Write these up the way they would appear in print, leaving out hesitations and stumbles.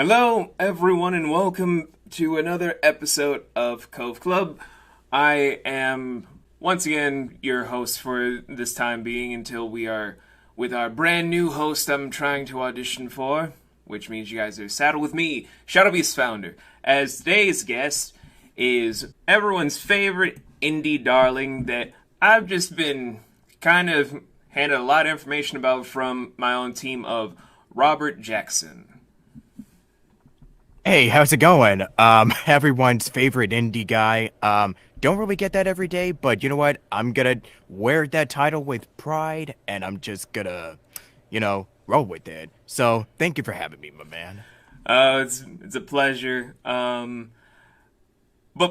Hello, everyone, and welcome to another episode of Cove Club. I am once again your host for this time being until we are with our brand new host I'm trying to audition for, which means you guys are saddled with me, Shadowbeast founder, as today's guest is everyone's favorite indie darling that I've just been kind of handed a lot of information about from my own team of Robert Jackson. Hey, how's it going? Everyone's favorite indie guy. Don't really get that every day, but you know what? I'm gonna wear that title with pride, and I'm just gonna, roll with it. So, thank you for having me, my man. It's a pleasure. But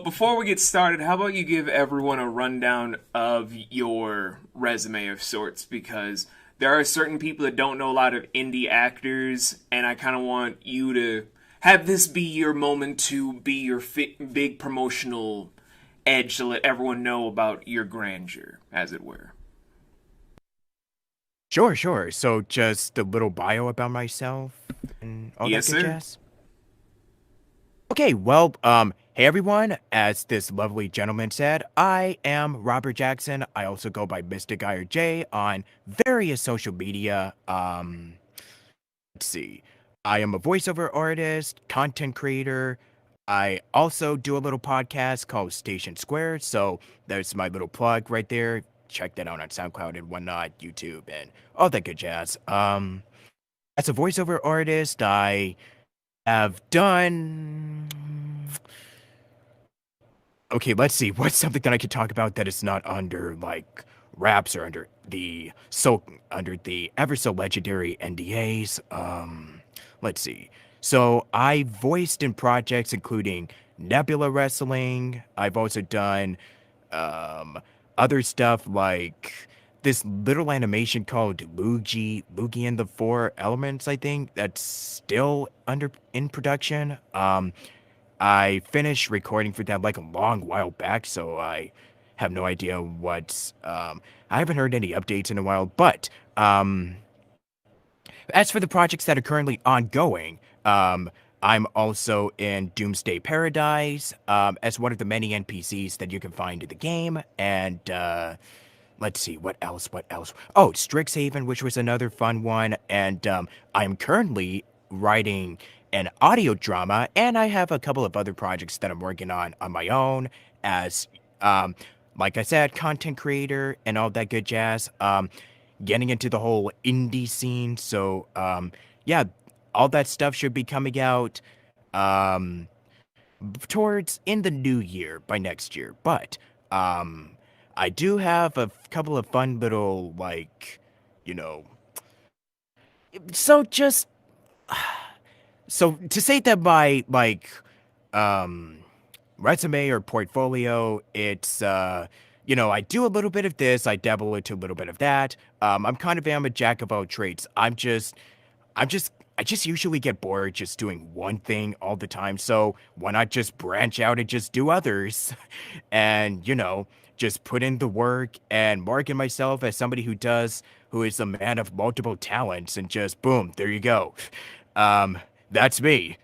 before we get started, how about you give everyone a rundown of your resume of sorts? Because there are certain people that don't know a lot of indie actors, and I kind of want you to have this be your moment to be your big promotional edge to let everyone know about your grandeur, as it were. Sure, sure. So, just a little bio about myself and all that Yes, good sir. jazz. Okay, well, hey everyone, as this lovely gentleman said, I am Robert Jackson. I also go by Mystic Guy or J on various social media. Let's see. I am a voiceover artist, content creator. I also do a little podcast called Station Square. So there's my little plug right there. Check that out on SoundCloud and whatnot, YouTube, and all that good jazz. As a voiceover artist, I have done. Okay, let's see. What's something that I could talk about that is not under like raps or under the ever so legendary NDAs? Let's see. So I voiced in projects including Nebula Wrestling. I've also done um other stuff like this little animation called Luigi and the Four Elements, I think, that's still under in production. I finished recording for that like a long while back, so I have no idea I haven't heard any updates in a while, but as for the projects that are currently ongoing, I'm also in Doomsday Paradise, as one of the many NPCs that you can find in the game, and let's see, what else? What else? Oh, Strixhaven, which was another fun one. And I'm currently writing an audio drama, and I have a couple of other projects that I'm working on my own as, um, like I said, content creator and all that good jazz. Getting into the whole indie scene. So, yeah, all that stuff should be coming out um, towards in the new year by next year. But um, I do have a couple of fun little you know. So just so to say that my um resume or portfolio, it's I do a little bit of this, I dabble into a little bit of that. I'm a jack of all trades. I just usually get bored just doing one thing all the time. So why not just branch out and just do others? And, just put in the work and market myself as somebody who is a man of multiple talents and just boom, there you go. That's me.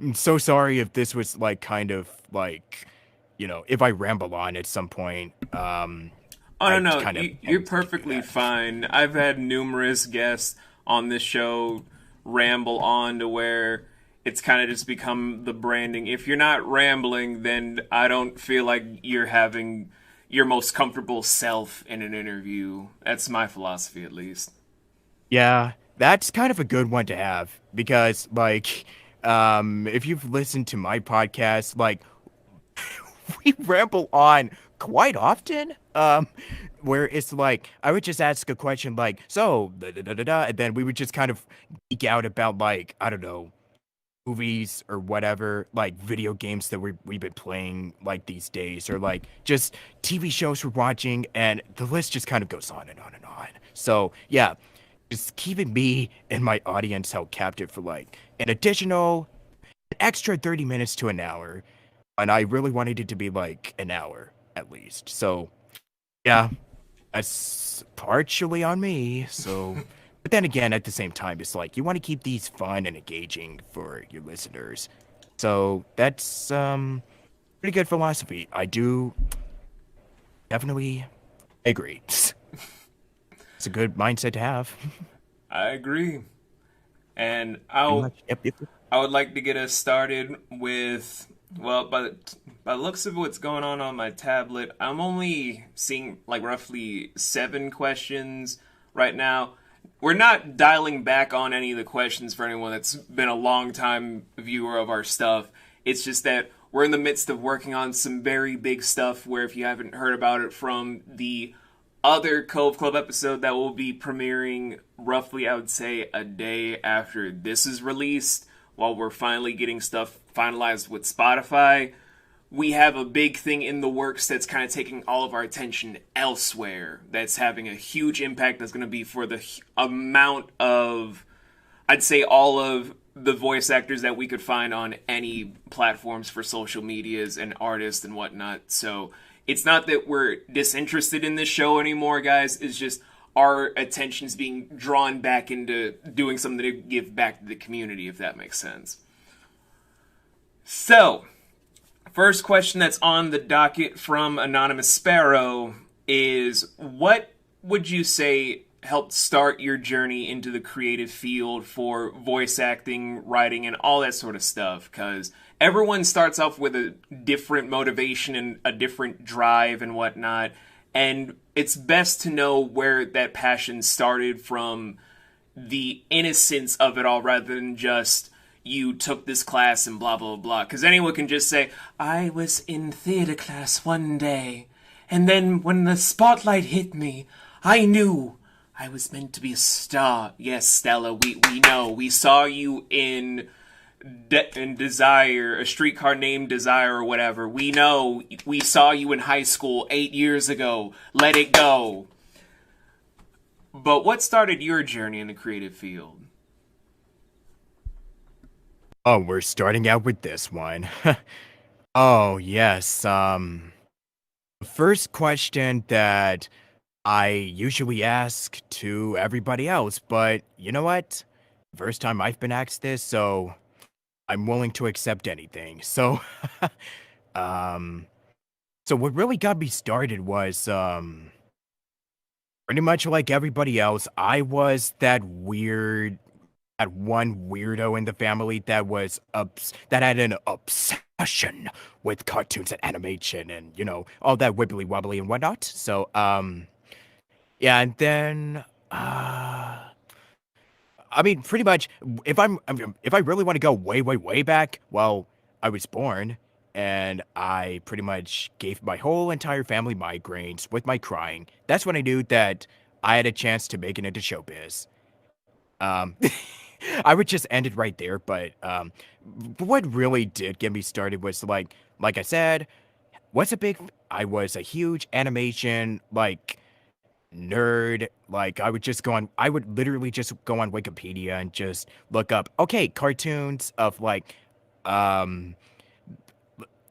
I'm so sorry if this was like kind of like, if I ramble on at some point. Oh no, I no, kind of you're tend to do perfectly that. fine. I've had numerous guests on this show ramble on to where it's kind of just become the branding. If you're not rambling, then I don't feel like you're having your most comfortable self in an interview. That's my philosophy, at least. Yeah, that's kind of a good one to have because, if you've listened to my podcast, we ramble on quite often. Where it's like I would just ask a question like, so da da da da da, and then we would just kind of geek out about like I don't know movies or whatever, like video games that we've been playing like these days, or like just TV shows we're watching, and the list just kind of goes on and on and on. So yeah, just keeping me and my audience held captive for like an extra 30 minutes to an hour, and I really wanted it to be like an hour at least. So yeah, that's partially on me. So But then again, at the same time, it's like you want to keep these fun and engaging for your listeners. So that's pretty good philosophy. I do definitely agree. It's a good mindset to have. I agree. And Pretty much. Yep, yep, yep. I would like to get us started with, well, by the looks of what's going on my tablet, I'm only seeing like roughly 7 questions right now. We're not dialing back on any of the questions for anyone that's been a long time viewer of our stuff. It's just that we're in the midst of working on some very big stuff where, if you haven't heard about it from the other Cove Club episode that will be premiering roughly, I would say, a day after this is released, while we're finally getting stuff finalized with Spotify, we have a big thing in the works that's kind of taking all of our attention elsewhere. That's having a huge impact. That's going to be for the amount of, I'd say, all of the voice actors that we could find on any platforms for social medias and artists and whatnot. So it's not that we're disinterested in this show anymore, guys. It's just our attention's being drawn back into doing something to give back to the community, if that makes sense. So, first question that's on the docket from Anonymous Sparrow is, what would you say helped start your journey into the creative field for voice acting, writing, and all that sort of stuff? Because everyone starts off with a different motivation and a different drive and whatnot, and it's best to know where that passion started from, the innocence of it all, rather than just you took this class and blah blah blah. Because anyone can just say, I was in theater class one day, and then when the spotlight hit me, I knew I was meant to be a star. Yes, Stella, we know. We saw you in Desire, A Streetcar Named Desire, or whatever. We know. We saw you in high school 8 years ago. Let it go. But what started your journey in the creative field? Oh, we're starting out with this one. Oh, yes. First question that I usually ask to everybody else, but you know what? First time I've been asked this, so I'm willing to accept anything. So, um, so what really got me started was, pretty much like everybody else, I was that one weirdo in the family that that had an obsession with cartoons and animation and, all that wibbly wobbly and whatnot. So, yeah, and then, I mean, pretty much, if I really want to go way, way, way back, well, I was born, and I pretty much gave my whole entire family migraines with my crying. That's when I knew that I had a chance to make it into showbiz. Um, I would just end it right there, but what really did get me started was like I said, I was a huge animation nerd. Like I would literally just go on Wikipedia and just look up, okay, cartoons of um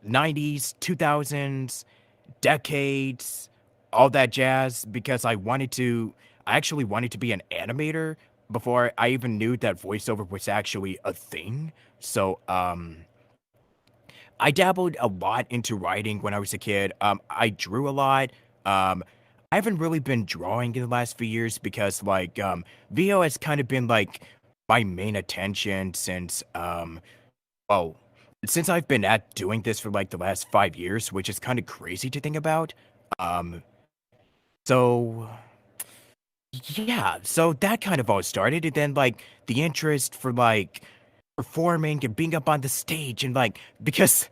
90s, 2000s, decades, all that jazz because I actually wanted to be an animator before I even knew that voiceover was actually a thing. So, I dabbled a lot into writing when I was a kid. I drew a lot. Um, I haven't really been drawing in the last few years because VO has kind of been like my main attention well, since I've been at doing this for like the last 5 years, which is kind of crazy to think about. Um, so yeah, so that kind of all started, and then the interest for performing and being up on the stage and because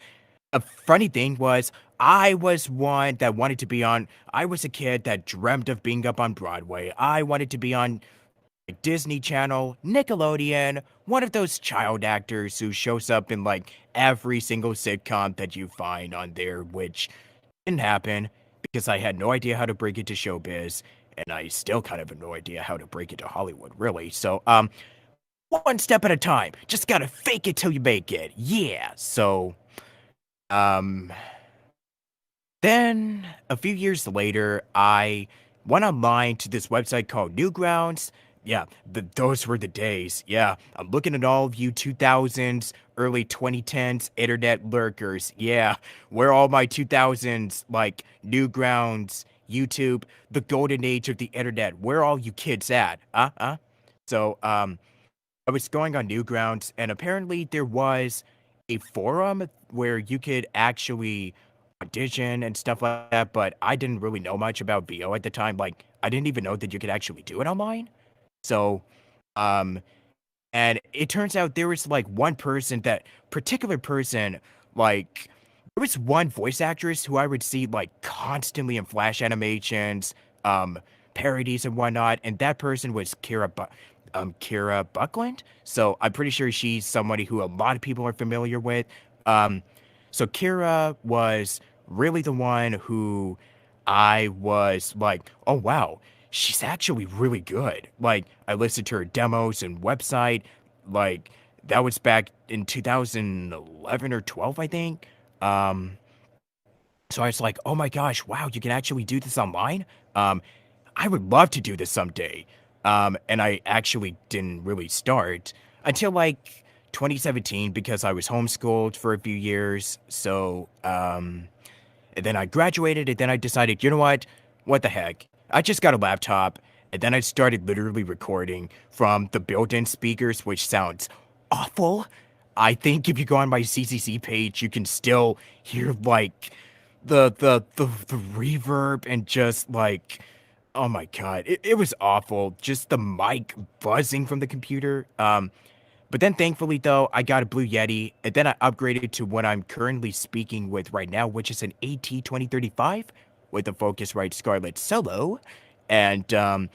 a funny thing was I was one that wanted to be on. I was a kid that dreamt of being up on Broadway. I wanted to be on Disney Channel, Nickelodeon, one of those child actors who shows up in every single sitcom that you find on there, which didn't happen because I had no idea how to break into showbiz, and I still kind of have no idea how to break into Hollywood, really. So, one step at a time. Just gotta fake it till you make it. Yeah. So, um, then a few years later, I went online to this website called Newgrounds, Yeah, those were the days. Yeah, I'm looking at all of you 2000s, early 2010s internet lurkers. Yeah, where all my 2000s, like Newgrounds, YouTube, the golden age of the internet. Where all you kids at? Huh? So, I was going on Newgrounds, and apparently there was a forum where you could actually audition and stuff like that, but I didn't really know much about VO at the time. Like, I didn't even know that you could actually do it online. So, um, and it turns out there was like one person, that particular person, like, there was one voice actress who I would see like constantly in Flash animations, um, parodies and whatnot, and that person was Kira Buckland. So I'm pretty sure she's somebody who a lot of people are familiar with. Um, so Kira was really the one who I was like, oh wow, she's actually really good. Like, I listened to her demos and website. Like, that was back in 2011 or 12, I think. Um, so I was like, oh my gosh, wow, you can actually do this online? Um, I would love to do this someday. And I actually didn't really start until like 2017 because I was homeschooled for a few years. So, and then I graduated, and then I decided, you know what? What the heck? I just got a laptop, and then I started literally recording from the built-in speakers, which sounds awful. I think if you go on my CCC page, you can still hear like the reverb and just like, oh my god, it was awful. Just the mic buzzing from the computer. But then thankfully, though, I got a Blue Yeti, and then I upgraded to what I'm currently speaking with right now, which is an AT-2035 with a Focusrite Scarlett Solo. And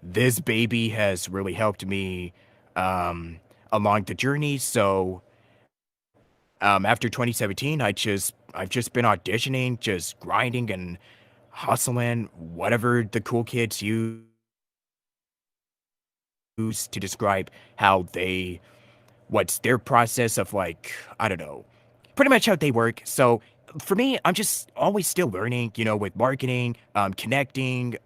this baby has really helped me along the journey. So after 2017, I've just been auditioning, just grinding and hustling, whatever the cool kids use to describe how they what's their process of like, I don't know, pretty much how they work. So for me, I'm just always still learning, with marketing, connecting,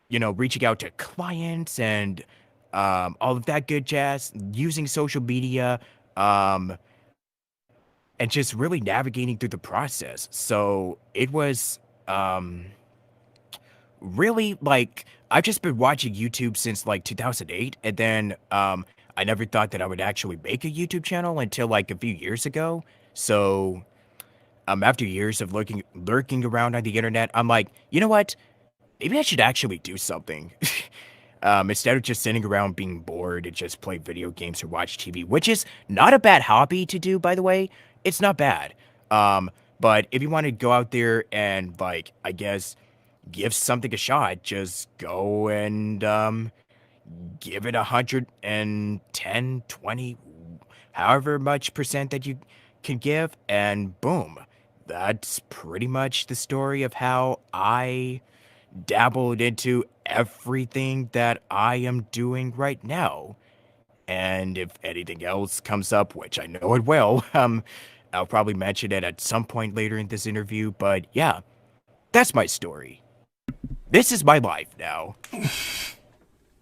reaching out to clients and all of that good jazz, using social media, um, and just really navigating through the process. So it was really like I've just been watching YouTube since like 2008, and then I never thought that I would actually make a YouTube channel until like a few years ago. So after years of lurking around on the internet, I'm like, you know what? Maybe I should actually do something. Instead of just sitting around being bored and just play video games or watch TV, which is not a bad hobby to do, by the way. It's not bad. Um, but if you want to go out there and like, I guess, give something a shot, just go and give it 110, 20, however much percent that you can give, and boom. That's pretty much the story of how I dabbled into everything that I am doing right now. And if anything else comes up, which I know it will, I'll probably mention it at some point later in this interview. But yeah, that's my story. This is my life now,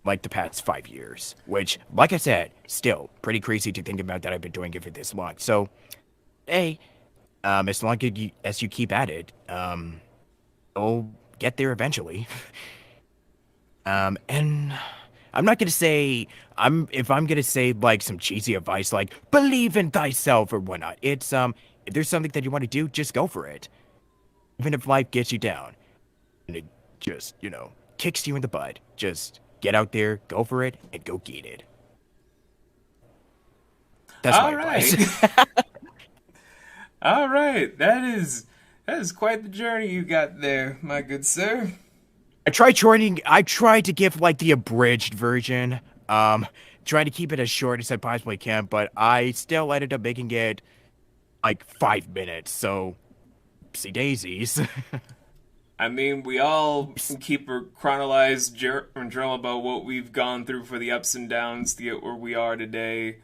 like the past 5 years, which, like I said, still pretty crazy to think about that I've been doing it for this long. So, hey, as long as you keep at it, you'll get there eventually. And I'm not gonna say if I'm gonna say like some cheesy advice like believe in thyself or whatnot. It's if there's something that you want to do, just go for it. Even if life gets you down and it just, kicks you in the butt, just get out there, go for it, and go get it. That's my All advice. right. All right. That is quite the journey you got there, my good sir. I tried to give like the abridged version. Um, trying to keep it as short as I possibly can, but I still ended up making it like 5 minutes. So, see daisies. I mean, we all keep a chronologized journal about what we've gone through for the ups and downs to get where we are today.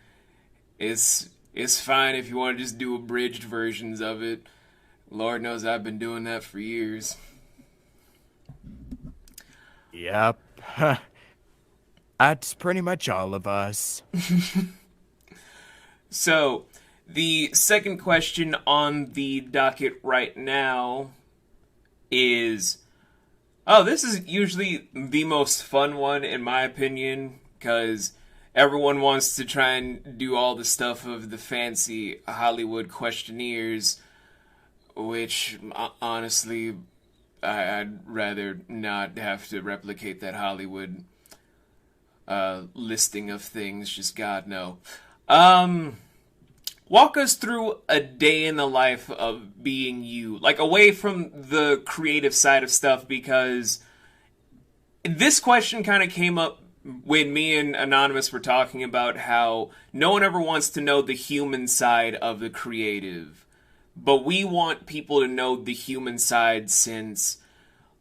It's fine if you want to just do abridged versions of it. Lord knows I've been doing that for years. Yep. That's pretty much all of us. So, the second question on the docket right now is, oh, this is usually the most fun one in my opinion, because everyone wants to try and do all the stuff of the fancy Hollywood questionnaires, which honestly, I'd rather not have to replicate that Hollywood listing of things. Just God no. Um, Walk us through a day in the life of being you, like away from the creative side of stuff, because this question kind of came up when me and Anonymous were talking about how no one ever wants to know the human side of the creative. But we want people to know the human side since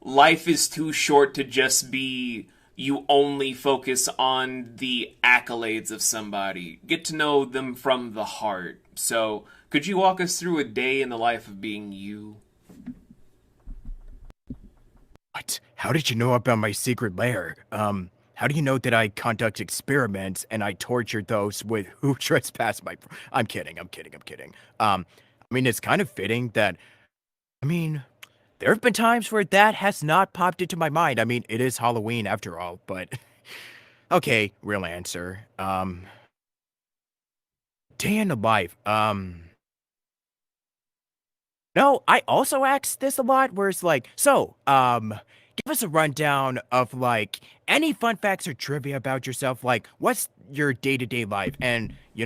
life is too short to just be you only focus on the accolades of somebody. Get to know them from the heart. So, could you walk us through a day in the life of being you? What? How did you know about my secret lair? How do you know that I conduct experiments and I torture those with who trespass my? I'm kidding. I'm kidding. I mean, it's kind of fitting that. I mean, there have been times where that has not popped into my mind. I mean, it is Halloween after all, but okay, real answer. Day in the life. No, I also ask this a lot where it's like, so, give us a rundown of like any fun facts or trivia about yourself. Like, what's your day-to-day life? And, if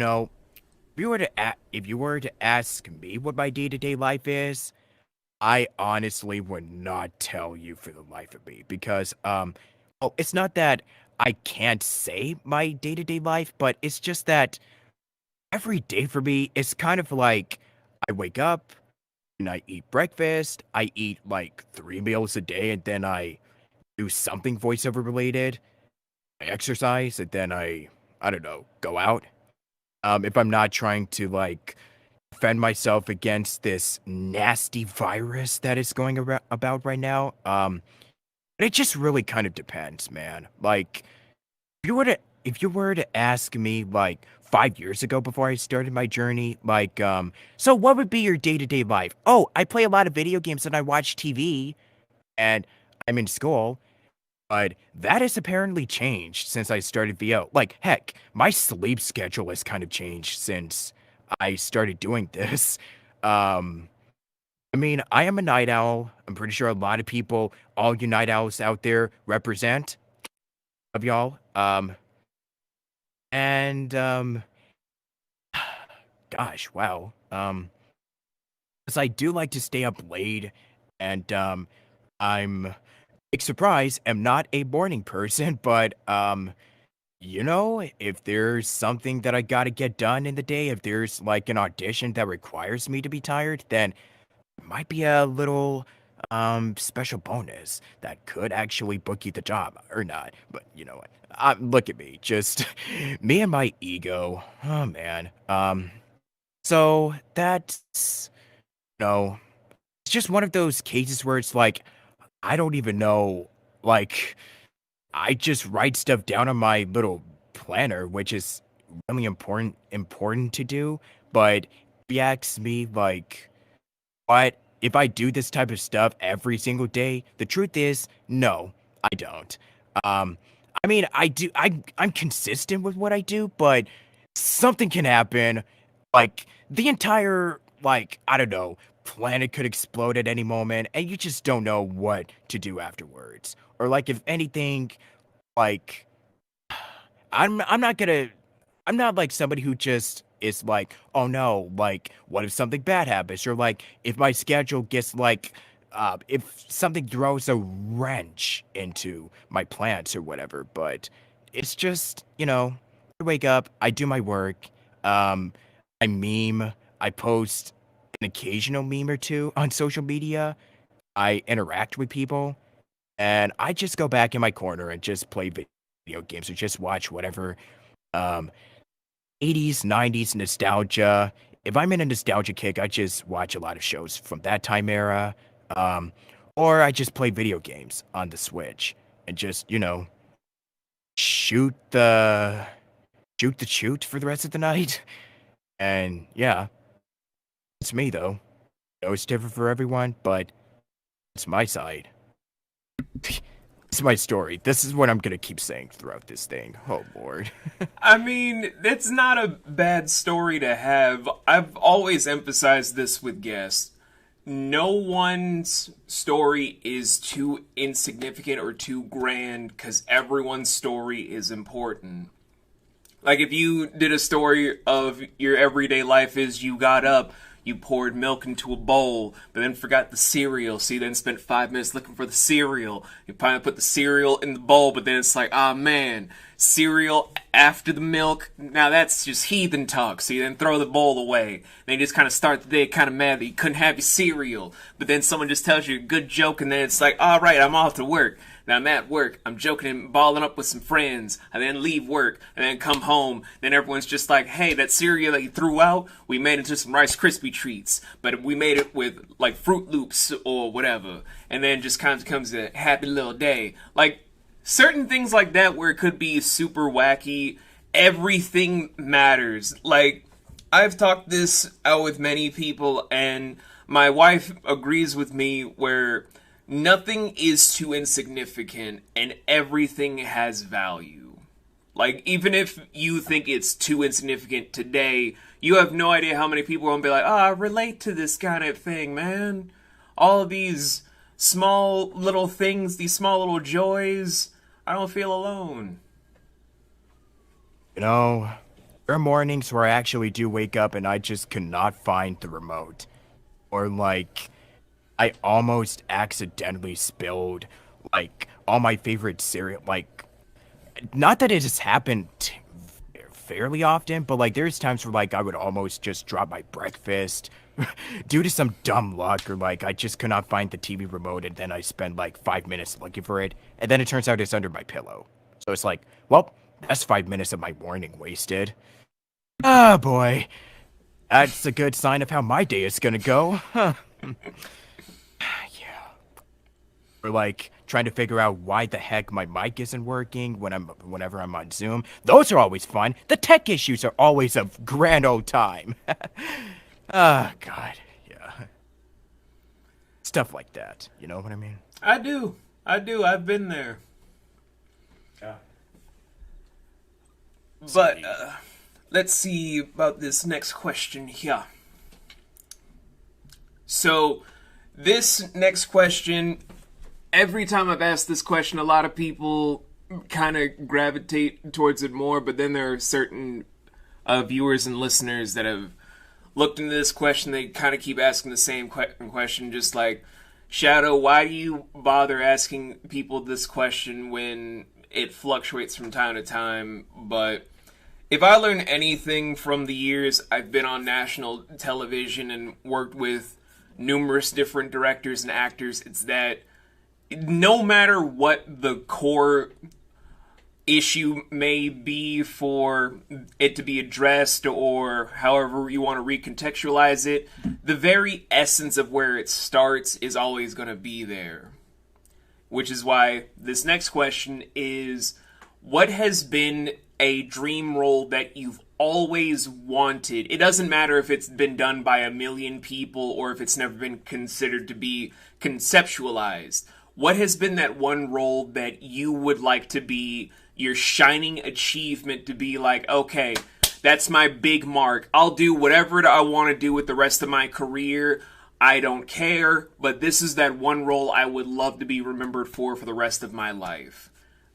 you were to ask me what my day-to-day life is, I honestly would not tell you for the life of me because, well, it's not that I can't say my day-to-day life, but it's just that every day for me is kind of like I wake up and I eat breakfast, I eat like 3 meals a day, and then I do something voiceover related. I exercise, and then I don't know, go out. If I'm not trying to like defend myself against this nasty virus that is going about right now, it just really kind of depends, man. Like, if you were to ask me like 5 years ago before I started my journey, like, so what would be your day-to-day life? Oh, I play a lot of video games and I watch TV and I'm in school, but that has apparently changed since I started VO. Like, heck, my sleep schedule has kind of changed since I started doing this. Um, I mean, I am a night owl. I'm pretty sure a lot of people, all you night owls out there, represent of y'all. And gosh, wow. 'Cause I do like to stay up late, and I'm big surprise, am not a morning person, but if there's something that I gotta get done in the day, if there's like an audition that requires me to be tired, then it might be a little special bonus that could actually book you the job or not. But you know what? Look at me, just me and my ego. Oh man. So that's no, it's just one of those cases where it's like I don't even know. Like I just write stuff down on my little planner, which is really important to do. But if you ask me, like, what if I do this type of stuff every single day? The truth is, no, I don't. Um, I mean, I do. I'm consistent with what I do, but something can happen. Like the entire, like, I don't know, planet could explode at any moment, and you just don't know what to do afterwards. Or like, if anything, like I'm not gonna I'm not like somebody who just is like, "Oh no, like what if something bad happens?" Or like if my schedule gets like if something throws a wrench into my plans or whatever, but it's just, I wake up, I do my work, um I meme, I post an occasional meme or two on social media, I interact with people, and I just go back in my corner and just play video games or just watch whatever um 80s, 90s nostalgia. If I'm in a nostalgia kick, I just watch a lot of shows from that time era. Um or I just play video games on the Switch and just, chill shoot the shoot for the rest of the night. And yeah, it's me though. It's different for everyone, but it's my side. It's my story. This is what I'm gonna keep saying throughout this thing. Oh lord. I mean, it's not a bad story to have. I've always emphasized this with guests. No one's story is too insignificant or too grand because everyone's story is important. Like if you did a story of your everyday life is you got up, you poured milk into a bowl, but then forgot the cereal, so you then spent 5 minutes looking for the cereal. You finally put the cereal in the bowl, but then it's like, ah man, cereal after the milk, now that's just heathen talk, so you then throw the bowl away. Then you just kind of start the day kind of mad that you couldn't have your cereal, but then someone just tells you a good joke, and then it's like, alright, I'm off to work. Now I'm at work, I'm joking and balling up with some friends. I then leave work, and then come home. Then everyone's just like, hey, that cereal that you threw out, we made it into some Rice Krispie treats. But we made it with, like, Fruit Loops or whatever. And then just kind of becomes a happy little day. Like, certain things like that where it could be super wacky, everything matters. Like, I've talked this out with many people, and my wife agrees with me where nothing is too insignificant and everything has value. Like, even if you think it's too insignificant today, you have no idea how many people are gonna be like, I relate to this kind of thing, man. All of these small little things, these small little joys, I don't feel alone. You know, there are mornings where I actually do wake up and I just cannot find the remote. Or like I almost accidentally spilled like all my favorite cereal. Like, not that it has happened fairly often, but like there's times where like I would almost just drop my breakfast due to some dumb luck, or like I just could not find the TV remote, and then I spend like 5 minutes looking for it, and then it turns out it's under my pillow. So it's like, well, that's 5 minutes of my morning wasted. Ah, boy. That's a good sign of how my day is gonna go. Huh. Yeah. Or like trying to figure out why the heck my mic isn't working whenever I'm on Zoom. Those are always fun. The tech issues are always a grand old time. Ah, God. Yeah. Stuff like that. You know what I mean? I do. I've been there. Yeah. But, let's see about this next question here. So, this next question, every time I've asked this question, a lot of people kind of gravitate towards it more, but then there are certain viewers and listeners that have looked into this question. They kind of keep asking the same question, just like, Shadow, why do you bother asking people this question when it fluctuates from time to time? But if I learn anything from the years I've been on national television and worked with numerous different directors and actors, it's that no matter what the core issue may be for it to be addressed, or however you want to recontextualize it, the very essence of where it starts is always going to be there. Which is why this next question is, what has been a dream role that you've always wanted? It doesn't matter if it's been done by a million people or if it's never been considered to be conceptualized. What has been that one role that you would like to be your shining achievement, to be like, okay, that's my big mark. I'll do whatever I want to do with the rest of my career. I don't care, but this is that one role I would love to be remembered for the rest of my life.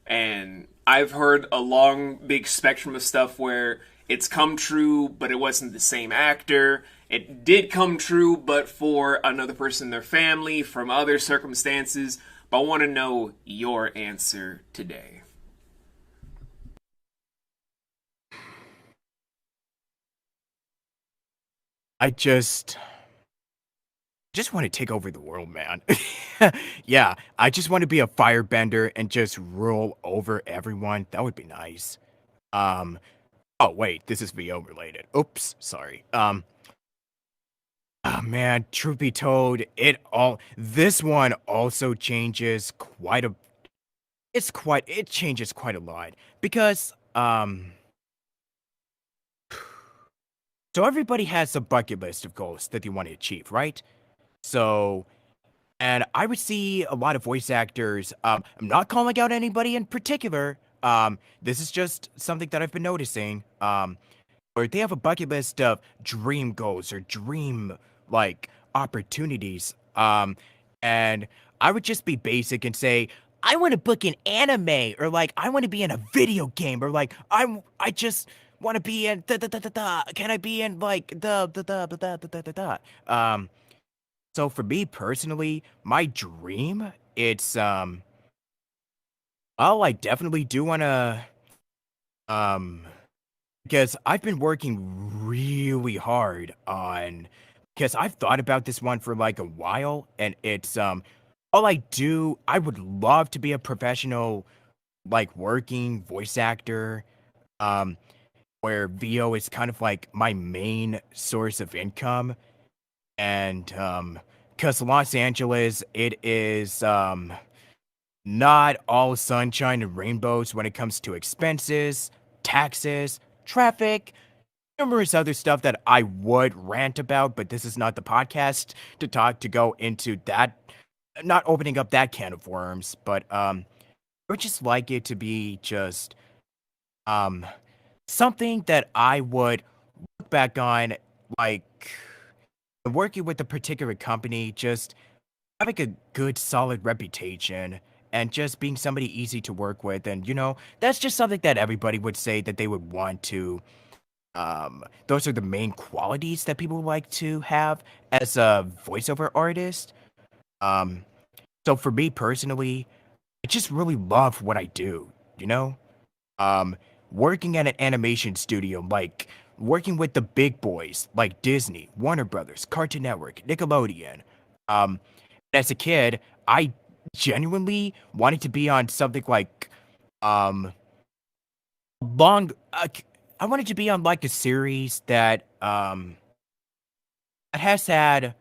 And I've heard a long, big spectrum of stuff where it's come true, but it wasn't the same actor. It did come true, but for another person in their family, from other circumstances. But I want to know your answer today. I just want to take over the world, man. Yeah, I just want to be a firebender and just rule over everyone. That would be nice. Um, oh wait, this is VO related. Oops, sorry. Oh man, truth be told, this one also changes quite a it changes quite a lot because so everybody has a bucket list of goals that they want to achieve, right? So and I would see a lot of voice actors. I'm not calling out anybody in particular. This is just something that I've been noticing. Where they have a bucket list of dream goals or dream like opportunities. And I would just be basic and say, I want to book an anime, or like I want to be in a video game, or like I just want to be in da da da da da. Can I be in like the da da da da da da da? So for me personally, my dream, it's oh, I definitely do want to um because I've been working really hard on because I've thought about this one for like a while, and it's all I would love to be a professional like working voice actor, um where VO is kind of like my main source of income. And because Los Angeles, it is not all sunshine and rainbows when it comes to expenses, taxes, traffic, numerous other stuff that I would rant about, but this is not the podcast to go into that, not opening up that can of worms. But I would just like it to be just um something that I would look back on, like working with a particular company, just having a good solid reputation and just being somebody easy to work with. And that's just something that everybody would say that they would want to those are the main qualities that people like to have as a voiceover artist. Um, so for me personally, I just really love what I do, you know? Um, Working at an animation studio, like working with the big boys like Disney, Warner Brothers, Cartoon Network, Nickelodeon. Um, as a kid, I genuinely wanted to be on something like um long I wanted to be on like a series that has had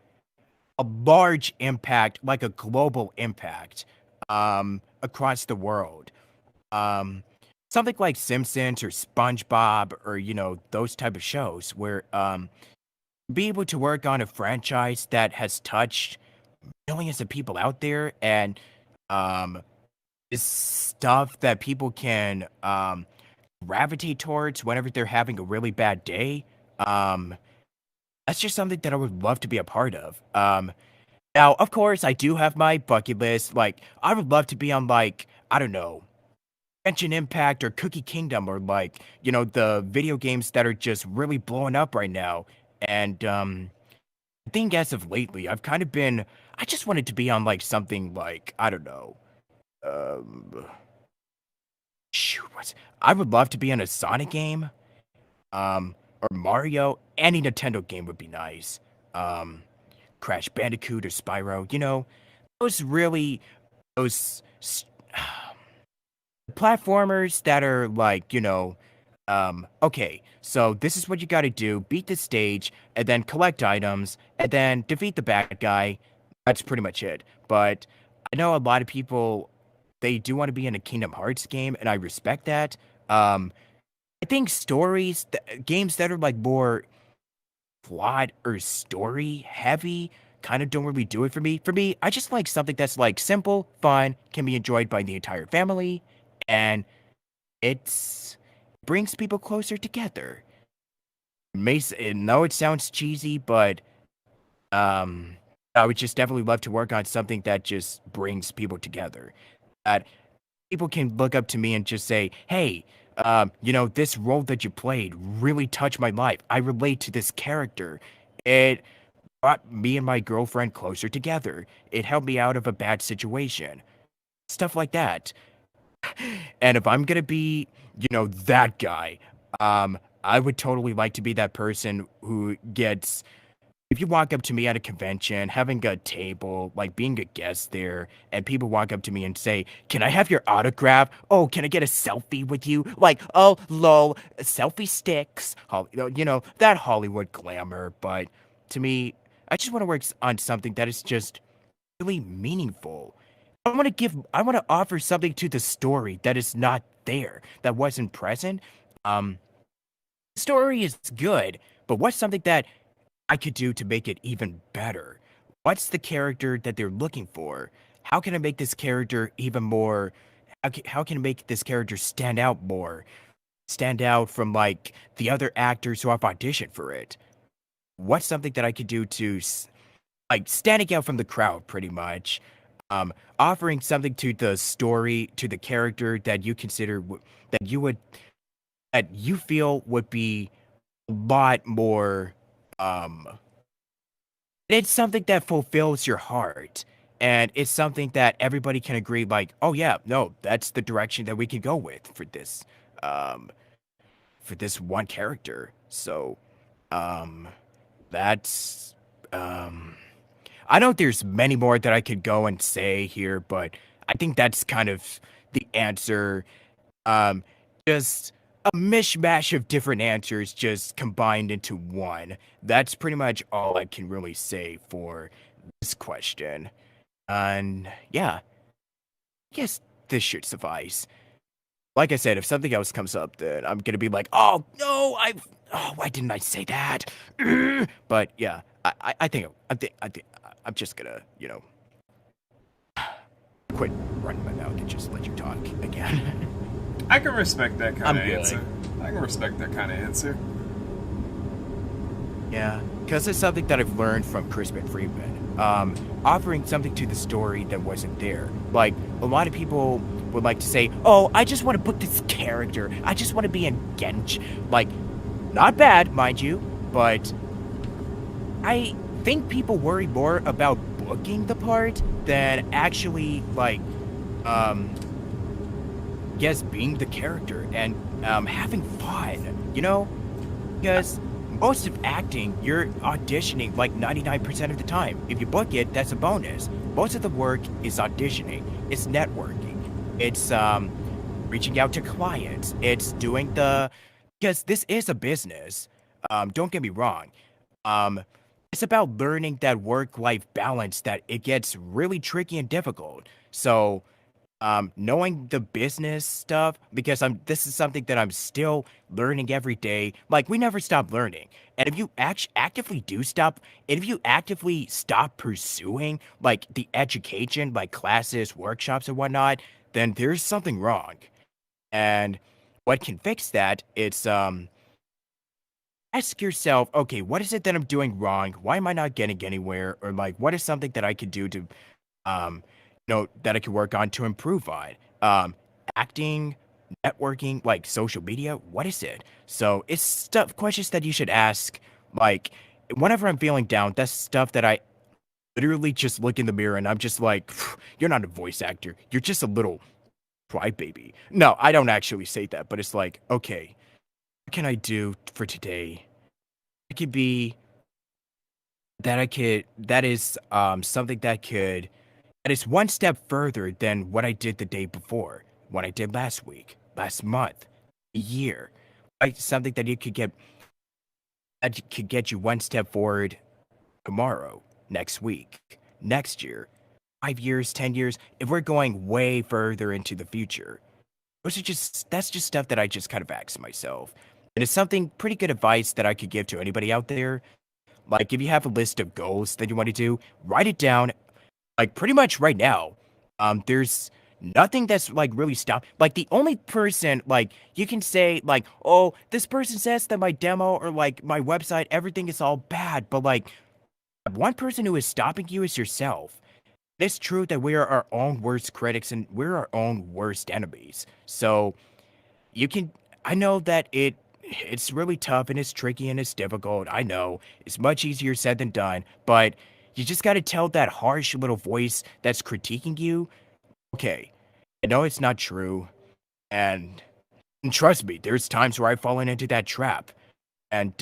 a large impact, like a global impact, across the world. Um, Something like Simpsons or SpongeBob or those type of shows where be able to work on a franchise that has touched millions of people out there and um is stuff that people can gravitate towards whenever they're having a really bad day. Um, that's just something that I would love to be a part of. Now, of course, I do have my bucket list. Like, I would love to be on, like, I don't know, Genshin Impact or Cookie Kingdom or, like, the video games that are just really blowing up right now. And, I think as of lately, I just wanted to be on, like, something like, I don't know, um, shoot, I would love to be on a Sonic game, or Mario. Any Nintendo game would be nice. Um, Crash Bandicoot or Spyro, those really those s- platformers that are like, okay, so this is what you got to do: beat the stage, and then collect items, and then defeat the bad guy. That's pretty much it. But I know a lot of people they do want to be in a Kingdom Hearts game, and I respect that. I think games that are like more plot or story heavy kind of don't really do it for me. For me, I just like something that's like simple, fun, can be enjoyed by the entire family, and it's brings people closer together. No, it sounds cheesy, but um, I would just definitely love to work on something that just brings people together. That people can look up to me and just say, "Hey, this role that you played really touched my life. I relate to this character. It brought me and my girlfriend closer together. It helped me out of a bad situation." Stuff like that. And if I'm gonna be, that guy, I would totally like to be that person who gets if you walk up to me at a convention, having a table, like being a guest there, and people walk up to me and say, "Can I have your autograph? Oh, can I get a selfie with you?" Like, oh, lol, selfie sticks. That Hollywood glamour. But to me, I just want to work on something that is just really meaningful. I want to offer something to the story that is not there, that wasn't present. Um, the story is good, but what's something that I could do to make it even better? What's the character that they're looking for? How can I make this character even more? How can I make this character stand out more? Stand out from like the other actors who have auditioned for it? What's something that I could do to like standing out from the crowd, pretty much? Um, Offering something to the story, to the character that you consider that you would that you feel would be a lot more um it's something that fulfills your heart, and it's something that everybody can agree like, "Oh yeah, no, that's the direction that we can go with um for this one character." So, um that's um I know there's many more that I could go and say here, but I think that's kind of the answer. Um, just a mishmash of different answers just combined into one. That's pretty much all I can really say for this question. And yeah, I guess this should suffice. Like I said, if something else comes up, then I'm gonna be like, oh no, why didn't I say that? But yeah, I'm just gonna, quit running my mouth and just let you talk again. I can respect that kind I'm of good. answer. I can respect that kind of answer. Yeah, because it's something that I've learned from Crispin Freeman. Offering something to the story that wasn't there. Like, a lot of people would like to say, oh, I just want to book this character. I just want to be in Gench. Like, not bad, mind you, but I think people worry more about booking the part than actually, like, um, yes, being the character and having fun, you know? Because most of acting, you're auditioning like 99% of the time. If you book it, that's a bonus. Most of the work is auditioning, it's networking, it's reaching out to clients, it's doing because this is a business. Don't get me wrong. Um, it's about learning that work-life balance that it gets really tricky and difficult. So, knowing the business stuff because this is something that I'm still learning every day. Like we never stop learning. And if you actively do stop, and if you actively stop pursuing like the education, like classes, workshops, and whatnot, then there's something wrong. And what can fix that? It's ask yourself, okay, what is it that I'm doing wrong? Why am I not getting anywhere? Or like, what is something that I could do to um, that I could work on to improve on. Acting, networking, like social media, what is it? So it's stuff questions that you should ask. Like whenever I'm feeling down, that's stuff that I literally just look in the mirror and I'm just like, you're not a voice actor. You're just a little crybaby. No, I don't actually say that, but it's like, okay, what can I do for today? It could be that is something that is one step further than what I did the day before, what I did last week, last month, a year. Right? Something that could get you one step forward tomorrow, next week, next year, 5 years, 10 years. If we're going way further into the future, that's just stuff that I just kind of ask myself. And it's something pretty good advice that I could give to anybody out there. Like if you have a list of goals that you want to do, write it down like pretty much right now, there's nothing that's like really stopped. Like the only person like you can say like, oh, this person says that my demo or like my website, everything is all bad, but like one person who is stopping you is yourself. It's true that we are our own worst critics and we're our own worst enemies. So you can I know that it's really tough and it's tricky and it's difficult. I know. It's much easier said than done, but you just got to tell that harsh little voice that's critiquing you, okay, I know it's not true. And trust me, there's times where I've fallen into that trap. And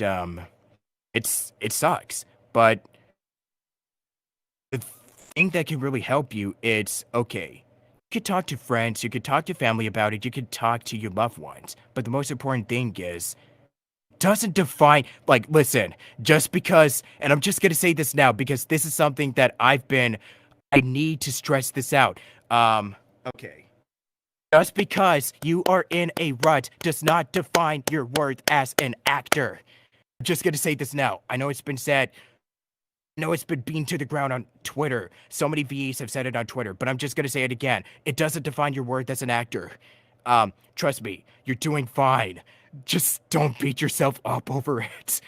it sucks. But the thing that can really help you, it's okay. You could talk to friends, you could talk to family about it, you could talk to your loved ones. But the most important thing is doesn't define like listen just because and I'm just going to say this now because this is something that I need to stress this out. Okay. Just because you are in a rut does not define your worth as an actor. I'm just gonna say this now. I know it's been said. I know it's been beaten to the ground on Twitter. So many VEs have said it on Twitter, but I'm just gonna say it again. It doesn't define your worth as an actor. Trust me, you're doing fine. Just don't beat yourself up over it.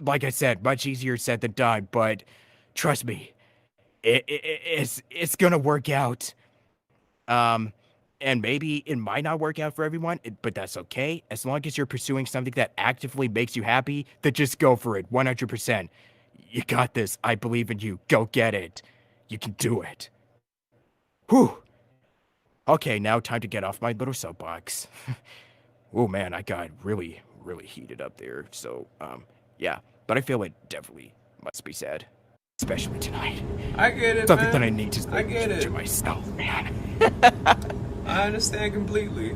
Like I said, much easier said than done, but trust me, it's gonna work out. Um, and maybe it might not work out for everyone, but that's okay. As long as you're pursuing something that actively makes you happy, then just go for it, 100%. You got this. I believe in you. Go get it. You can do it. Whew. Okay, now time to get off my little soapbox. Oh man, I got really, really heated up there. So, yeah. But I feel it definitely must be said. Especially tonight. I get it, Something man. that I need to I get to it. myself, man. I understand completely.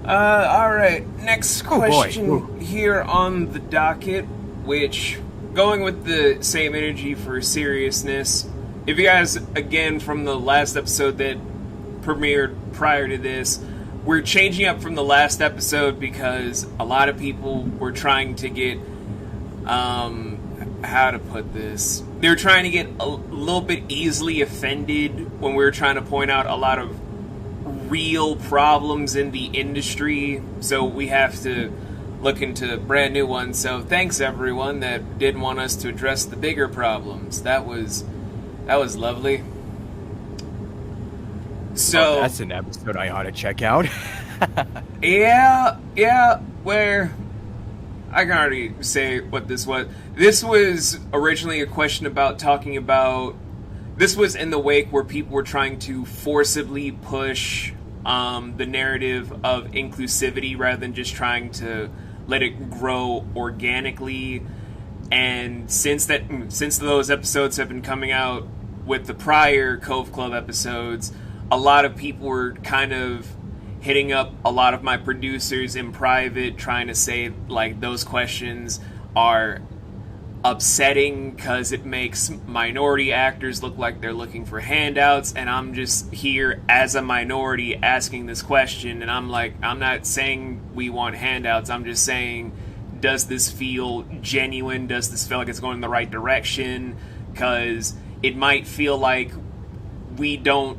Alright, next question here on the docket, which, going with the same energy for seriousness, if you guys, again, from the last episode that premiered prior to this, we're changing up from the last episode because a lot of people were trying to get, how to put this, they were trying to get a little bit easily offended when we were trying to point out a lot of real problems in the industry, so we have to look into brand new ones. So thanks everyone that did want us to address the bigger problems. That was lovely. So that's an episode I ought to check out. yeah, where I can already say what this was. This was originally a question about talking about, this was in the wake where people were trying to forcibly push the narrative of inclusivity rather than just trying to let it grow organically. And since those episodes have been coming out with the prior Cove Club episodes, a lot of people were kind of hitting up a lot of my producers in private, trying to say, like, those questions are upsetting because it makes minority actors look like they're looking for handouts, and I'm just here as a minority asking this question, and I'm like, I'm not saying we want handouts, I'm just saying, does this feel genuine? Does this feel like it's going in the right direction? Because it might feel like we don't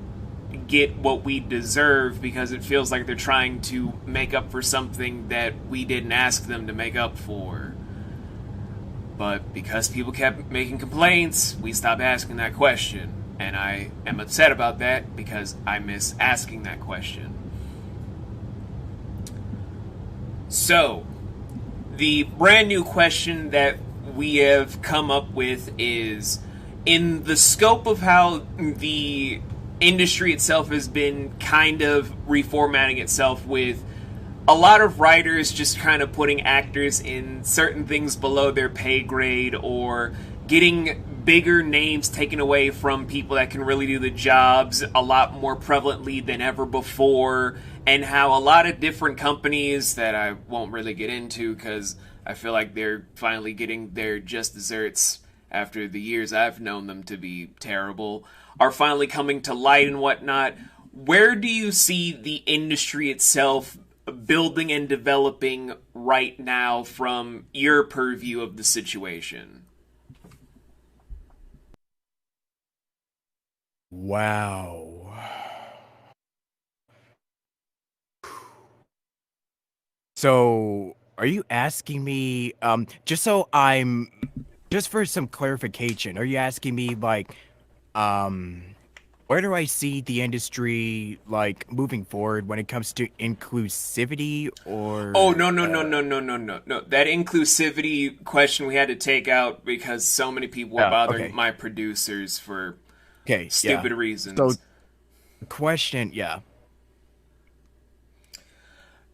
get what we deserve because it feels like they're trying to make up for something that we didn't ask them to make up for. But because people kept making complaints, we stopped asking that question. And I am upset about that because I miss asking that question. So, the brand new question that we have come up with is, in the scope of how the industry itself has been kind of reformatting itself with a lot of writers just kind of putting actors in certain things below their pay grade, or getting bigger names taken away from people that can really do the jobs a lot more prevalently than ever before, and how a lot of different companies that I won't really get into because I feel like they're finally getting their just desserts after the years I've known them to be terrible, are finally coming to light and whatnot. Where do you see the industry itself building and developing right now from your purview of the situation? Wow. So, are you asking me, just for some clarification, are you asking me, like, where do I see the industry, like, moving forward when it comes to inclusivity, or... Oh, no. That inclusivity question we had to take out because so many people were bothering my producers for stupid reasons. So, the question, yeah.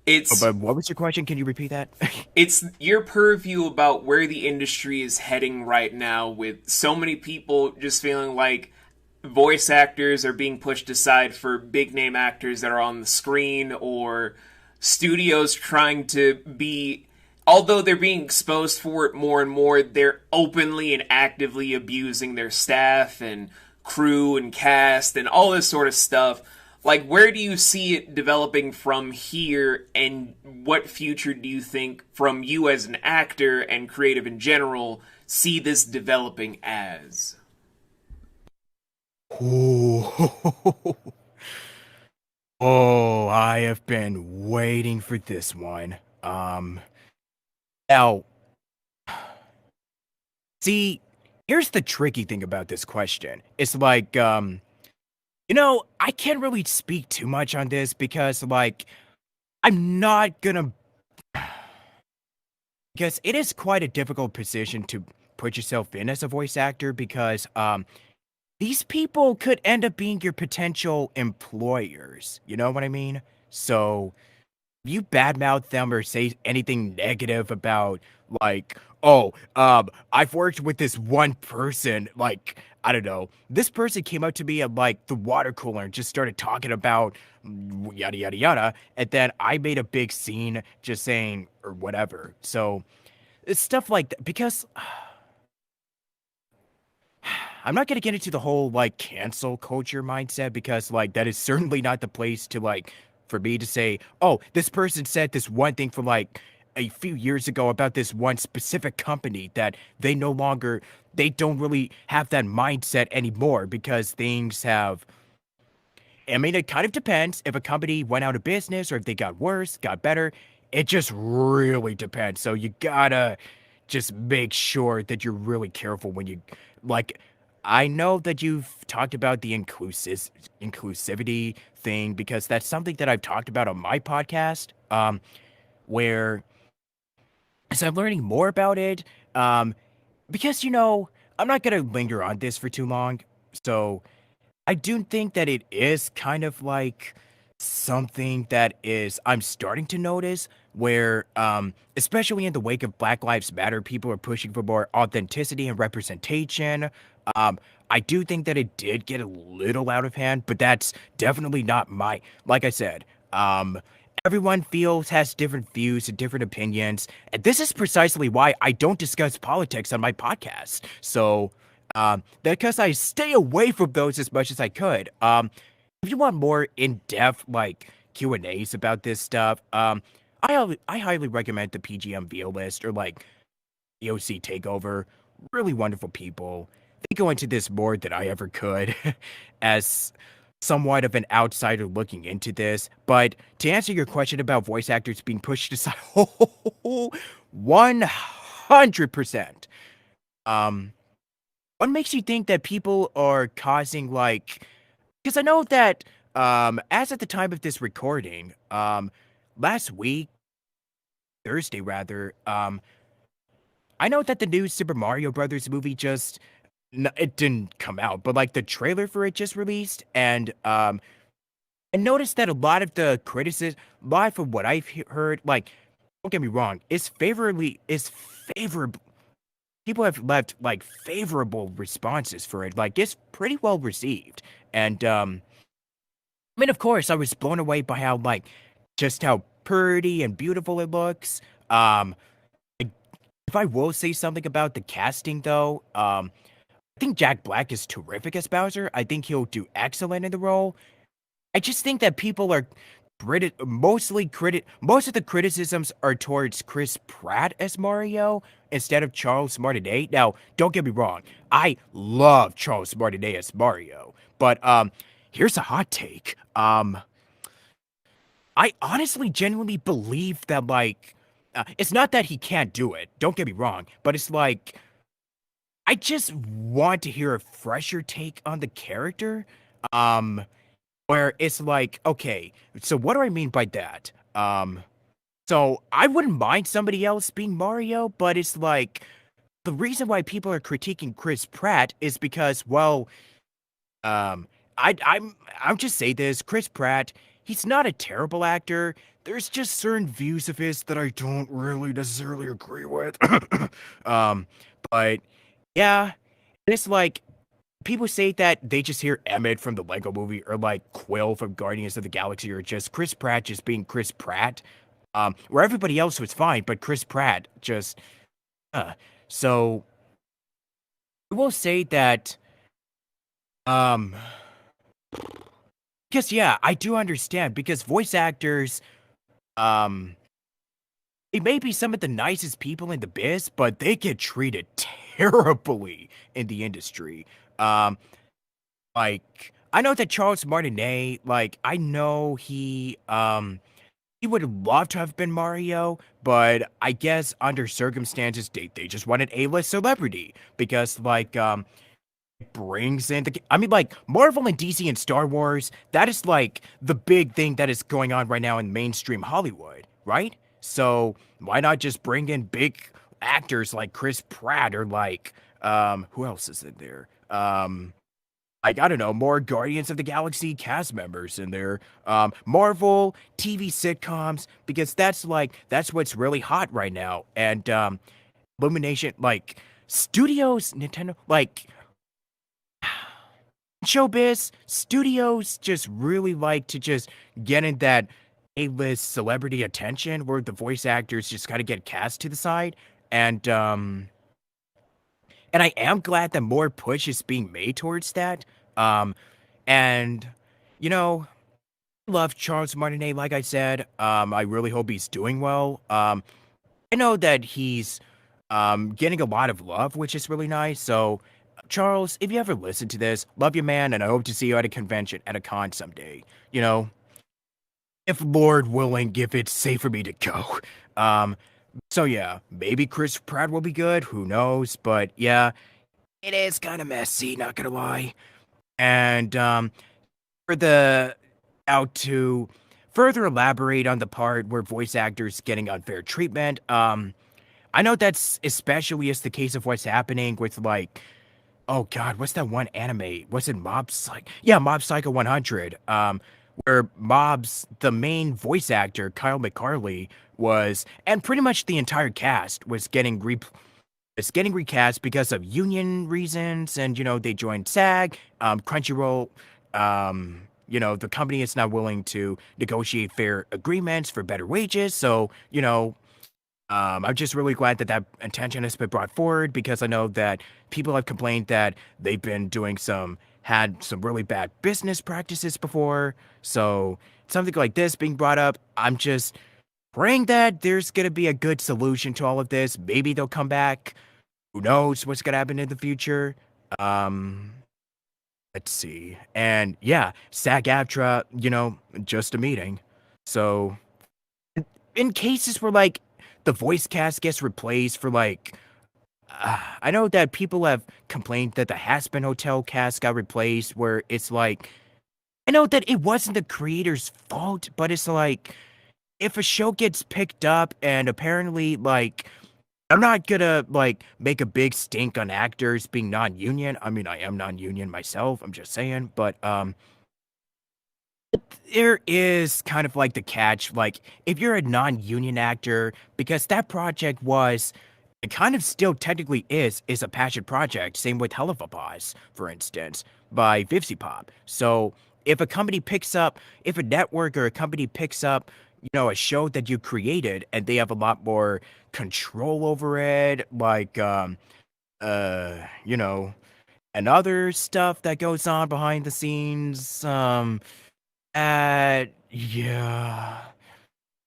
But what was your question? Can you repeat that? It's your purview about where the industry is heading right now, with so many people just feeling like voice actors are being pushed aside for big name actors that are on the screen, or studios trying to be, although they're being exposed for it more and more, they're openly and actively abusing their staff and crew and cast and all this sort of stuff. Like, where do you see it developing from here, and what future do you think, from you as an actor and creative in general, see this developing as? Ooh. Oh, I have been waiting for this one. Now, see, here's the tricky thing about this question. It's like, I can't really speak too much on this because, like, I'm not gonna, because it is quite a difficult position to put yourself in as a voice actor because, these people could end up being your potential employers. You know what I mean? So, you badmouth them or say anything negative about like, oh, I've worked with this one person, like, I don't know, this person came up to me at like the water cooler and just started talking about yada yada yada, and then I made a big scene just saying or whatever. So it's stuff like that because I'm not gonna get into the whole like cancel culture mindset because like that is certainly not the place to like for me to say, oh, this person said this one thing from like a few years ago about this one specific company that they don't really have that mindset anymore because things have I mean, it kind of depends if a company went out of business or if they got worse, got better. It just really depends. So you gotta just make sure that you're really careful when you like. I know that you've talked about the inclusivity thing because that's something that I've talked about on my podcast. Where as I'm learning more about it, because I'm not gonna linger on this for too long. So I do think that it is kind of like something that is I'm starting to notice where especially in the wake of Black Lives Matter, people are pushing for more authenticity and representation. Um I do think that it did get a little out of hand, but that's definitely not my like I said, everyone feels has different views and different opinions, and this is precisely why I don't discuss politics on my podcast. So because I stay away from those as much as I could. If you want more in-depth like Q&As about this stuff, I highly recommend the PGM list or like EOC Takeover. Really wonderful people. They go into this more than I ever could, as somewhat of an outsider looking into this. But to answer your question about voice actors being pushed aside, 100%. Um, what makes you think that people are causing like because I know that as at the time of this recording, last week, Thursday rather, I know that the new Super Mario Brothers movie just it didn't come out, but like the trailer for it just released, and I noticed that a lot of the criticism, live from what I've heard, like don't get me wrong, is favorable. People have left like favorable responses for it. Like it's pretty well received, and I mean, of course, I was blown away by how like just how pretty and beautiful it looks. I- if I will say something about the casting, though, I think Jack Black is terrific as Bowser. I think he'll do excellent in the role. I just think that people are most of the criticisms are towards Chris Pratt as Mario instead of Charles Martinet. Now, don't get me wrong, I love Charles Martinet as Mario, but here's a hot take. I honestly genuinely believe that like it's not that he can't do it. Don't get me wrong, but it's like I just want to hear a fresher take on the character. Um where it's like, okay, so what do I mean by that? So I wouldn't mind somebody else being Mario, but it's like the reason why people are critiquing Chris Pratt is because, well, um, I'll just say this: Chris Pratt, he's not a terrible actor. There's just certain views of his that I don't really necessarily agree with. um, but yeah, it's like people say that they just hear Emmett from the Lego Movie or like Quill from Guardians of the Galaxy or just Chris Pratt just being Chris Pratt. Where everybody else was fine, but Chris Pratt just uh. So I will say that Um, because yeah, I do understand because voice actors, um, they may be some of the nicest people in the biz, but they get treated terribly in the industry. Um, like I know that Charles Martinet, like I know he would love to have been Mario, but I guess under circumstances they just wanted A-list celebrity because brings in the I mean like Marvel and DC and Star Wars, that is like the big thing that is going on right now in mainstream Hollywood, right? So why not just bring in big actors like Chris Pratt or like who else is in there? Like I don't know, more Guardians of the Galaxy cast members in there. Marvel TV sitcoms because that's what's really hot right now. And Illumination like studios Nintendo like showbiz studios just really like to just get in that A-list celebrity attention where the voice actors just kind of get cast to the side and and I am glad that more push is being made towards that um and you know I love Charles Martinet like I said I really hope he's doing well I know that he's getting a lot of love, which is really nice. So, Charles, if you ever listen to this, love you, man, and I hope to see you at a convention, at a con someday. You know, if Lord willing, if it's safe for me to go. Um, so yeah, maybe Chris Pratt will be good. Who knows? But yeah, it is kind of messy, not gonna lie. And for the out to further elaborate on the part where voice actors getting unfair treatment, I know that's especially is the case of what's happening with like, oh God, what's that one anime? Was it Mob Psycho? Yeah, Mob Psycho 100. Where Mob's the main voice actor, Kyle McCarley, was, and pretty much the entire cast was getting recast because of union reasons, and they joined SAG, Crunchyroll. The company is not willing to negotiate fair agreements for better wages, so I'm just really glad that that attention has been brought forward because I know that people have complained that they've been had some really bad business practices before. So something like this being brought up, I'm just praying that there's going to be a good solution to all of this. Maybe they'll come back. Who knows what's going to happen in the future? Um, let's see. And yeah, SAG-AFTRA, just a meeting. So in cases where like the voice cast gets replaced for like I know that people have complained that the Hasbin Hotel cast got replaced where it's like I know that it wasn't the creator's fault, but it's like if a show gets picked up and apparently like I'm not gonna like make a big stink on actors being non-union. I mean, I am non-union myself. I'm just saying, but there is kind of like the catch, like if you're a non-union actor, because that project was, it kind of still technically is a passion project. Same with Hell of a Boss, for instance, by Vivsy Pop. So if a company picks up, if a network or a company picks up, a show that you created, and they have a lot more control over it, like uh, you know, and other stuff that goes on behind the scenes, yeah.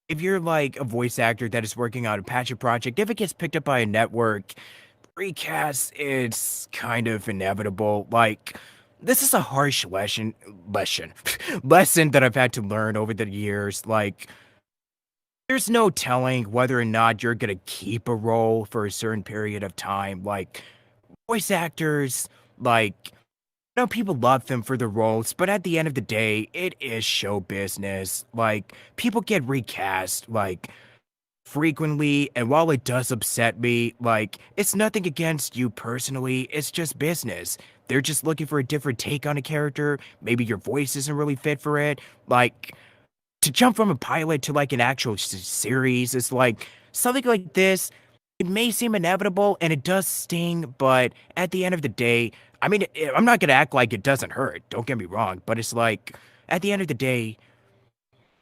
If you're like a voice actor that is working on a passion project, if it gets picked up by a network, recast, it's kind of inevitable. Like, this is a harsh lesson, lesson that I've had to learn over the years. Like, there's no telling whether or not you're gonna keep a role for a certain period of time. Like, voice actors, like, people love them for the roles, but at the end of the day, it is show business. Like, people get recast, like, frequently, and while it does upset me, like, it's nothing against you personally, it's just business. They're just looking for a different take on a character. Maybe your voice isn't really fit for it. Like, to jump from a pilot to like an actual series is like something like this. It may seem inevitable and it does sting, but at the end of the day, I mean, I'm not gonna act like it doesn't hurt. Don't get me wrong, but it's like at the end of the day,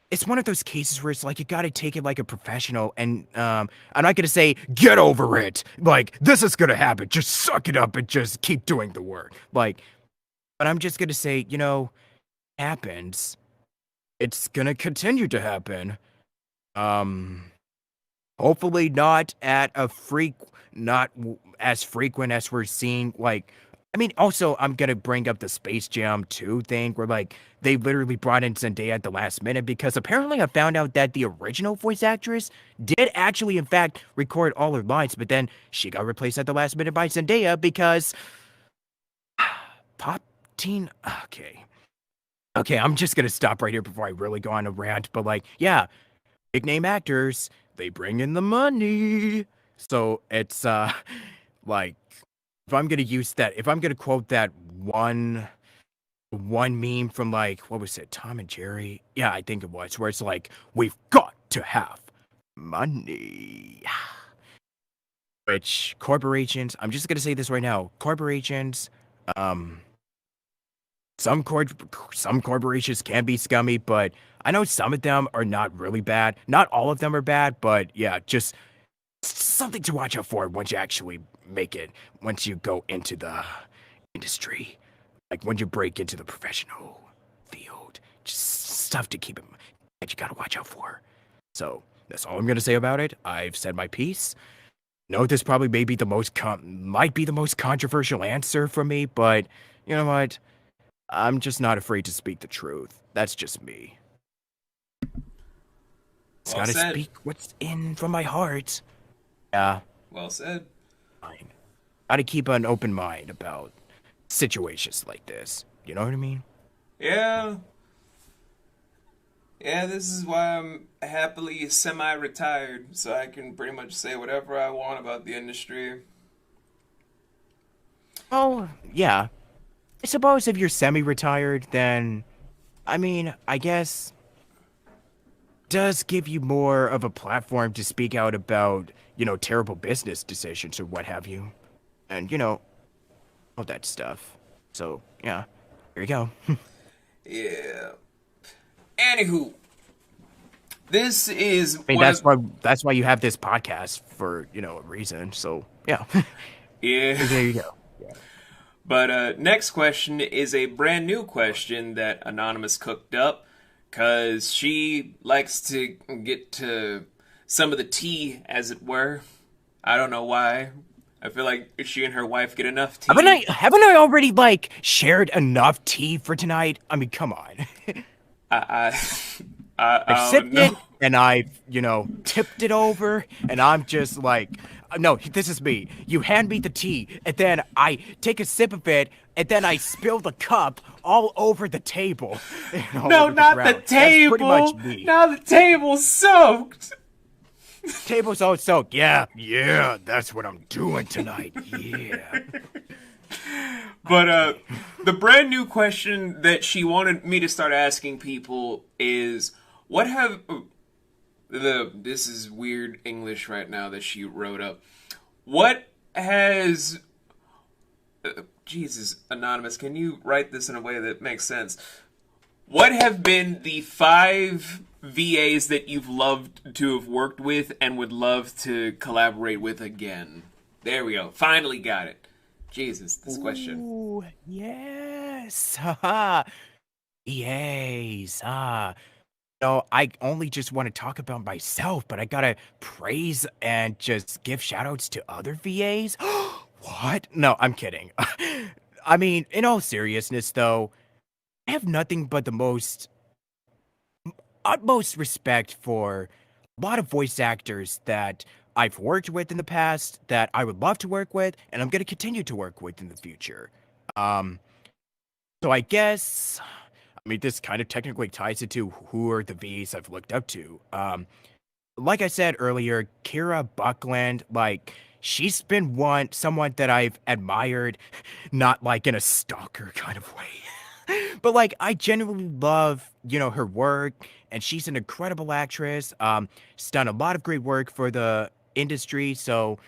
it's one of those cases where it's like you gotta take it like a professional, and I'm not gonna say get over it. Like this is gonna happen. Just suck it up and just keep doing the work. Like But I'm just gonna say, happens. It's gonna continue to happen. Um, Hopefully not at a as frequent as we're seeing. Like, I mean, also I'm gonna bring up the Space Jam 2 thing, where like they literally brought in Zendaya at the last minute because apparently I found out that the original voice actress did actually, in fact, record all her lines, but then she got replaced at the last minute by Zendaya because Pop Teen. Okay. Okay, I'm just gonna stop right here before I really go on a rant. But like, yeah, big name actors, they bring in the money. So it's like if I'm gonna quote that one meme from like what was it, Tom and Jerry? Yeah, I think it was, where it's like, we've got to have money. Which corporations, I'm just gonna say this right now, corporations, um, some corporations can be scummy, but I know some of them are not really bad. Not all of them are bad, but yeah, just something to watch out for once you actually make it, once you go into the industry, like when you break into the professional field. Just stuff to keep in that you gotta watch out for. So that's all I'm gonna say about it. I've said my piece. No, this probably may be the might be the most controversial answer from me, but you know what? I'm just not afraid to speak the truth. That's just me. Just Well gotta said. speak what's in from my heart. Yeah, Well said. fine. Gotta keep an open mind about situations like this. You know what I mean? Yeah. Yeah, this is why I'm happily semi-retired, so I can pretty much say whatever I want about the industry. Oh, yeah. I suppose if you're semi-retired, then, I mean, I guess does give you more of a platform to speak out about, terrible business decisions or what have you. And, all that stuff. So, yeah, here you go. Yeah. Anywho, this is I mean, one of that's why you have this podcast for, a reason. So, yeah. yeah. There you go. But next question is a brand new question that Anonymous cooked up because she likes to get to some of the tea, as it were. I don't know why. I feel like she and her wife get enough tea. Haven't I already like shared enough tea for tonight? I mean, come on. I, I, I've I don't sipped know. it and I've, tipped it over and I'm just like, no, this is me. You hand me the tea and then I take a sip of it and then I spill the cup all over the table and all No, over the not the ground. That's pretty much table. me. Now the table's soaked. Table's all soaked. Yeah, that's what I'm doing tonight. Yeah. But the brand new question that she wanted me to start asking people is, what have this is weird English right now that she wrote up. What has Jesus, Anonymous, can you write this in a way that makes sense? What have been the 5 VAs that you've loved to have worked with and would love to collaborate with again? There we go. Finally got it. Jesus, this question. Ooh, yes. Haha. Yes. No, I only just want to talk about myself, but I gotta praise and just give shout outs to other VAs. What? No, I'm kidding. I mean, in all seriousness, though, I have nothing but the utmost respect for a lot of voice actors that I've worked with in the past, that I would love to work with, and I'm gonna continue to work with in the future. Um, so I guess, I mean, this kind of technically ties into who are the V's I've looked up to. Like I said earlier, Kira Buckland, like, she's been someone that I've admired, not like in a stalker kind of way. But like I genuinely love, her work, and she's an incredible actress. She's done a lot of great work for the industry, so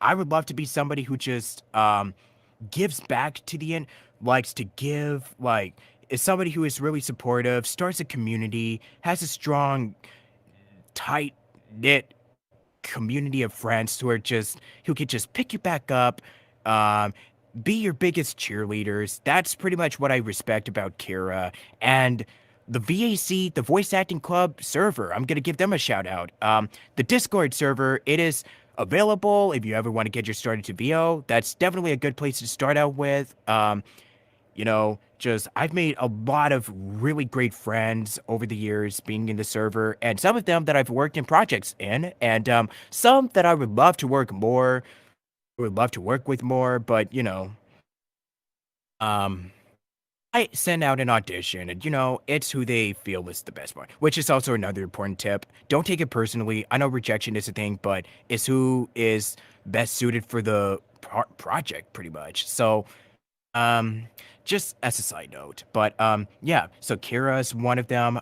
I would love to be somebody who just gives back to the end, likes to give, like is somebody who is really supportive, starts a community, has a strong, tight knit community of friends who could just pick you back up, um, be your biggest cheerleaders. That's pretty much what I respect about Kira. And the VAC, the Voice Acting Club server, I'm going to give them a shout out. The Discord server, it is available if you ever want to get your started to VO. That's definitely a good place to start out with. Just I've made a lot of really great friends over the years being in the server, and some of them that I've worked in projects in, and some that I would love to work more, would love to work with more, but um, I send out an audition, and it's who they feel is the best one, which is also another important tip. Don't take it personally. I know rejection is a thing, but it's who is best suited for the project, pretty much. So, um, just as a side note, but yeah. So Kira's one of them.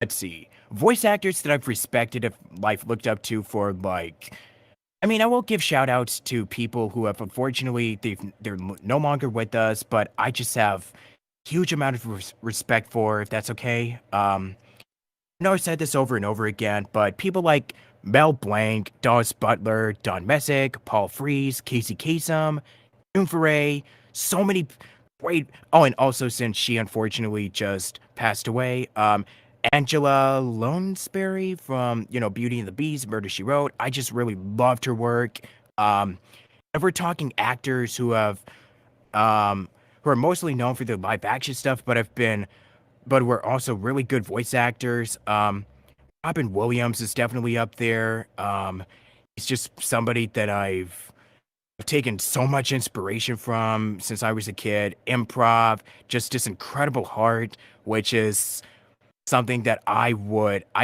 Let's see, voice actors that I've respected, if life looked up to for like. I mean, I will give shout outs to people who have unfortunately they're no longer with us, but I just have huge amount of respect for, if that's okay. I know I've said this over and over again, but people like Mel Blanc, Dawes Butler, Don Messick, Paul Frees, Casey Kasem, June Foray, so many great. Oh, and also since she unfortunately just passed away, Angela Lonesbury from Beauty and the Beast, Murder She Wrote. I just really loved her work. Um, if we're talking actors who are mostly known for their live action stuff, but were also really good voice actors. Robin Williams is definitely up there. He's just somebody that I've taken so much inspiration from since I was a kid. Improv, just this incredible heart, which is something that I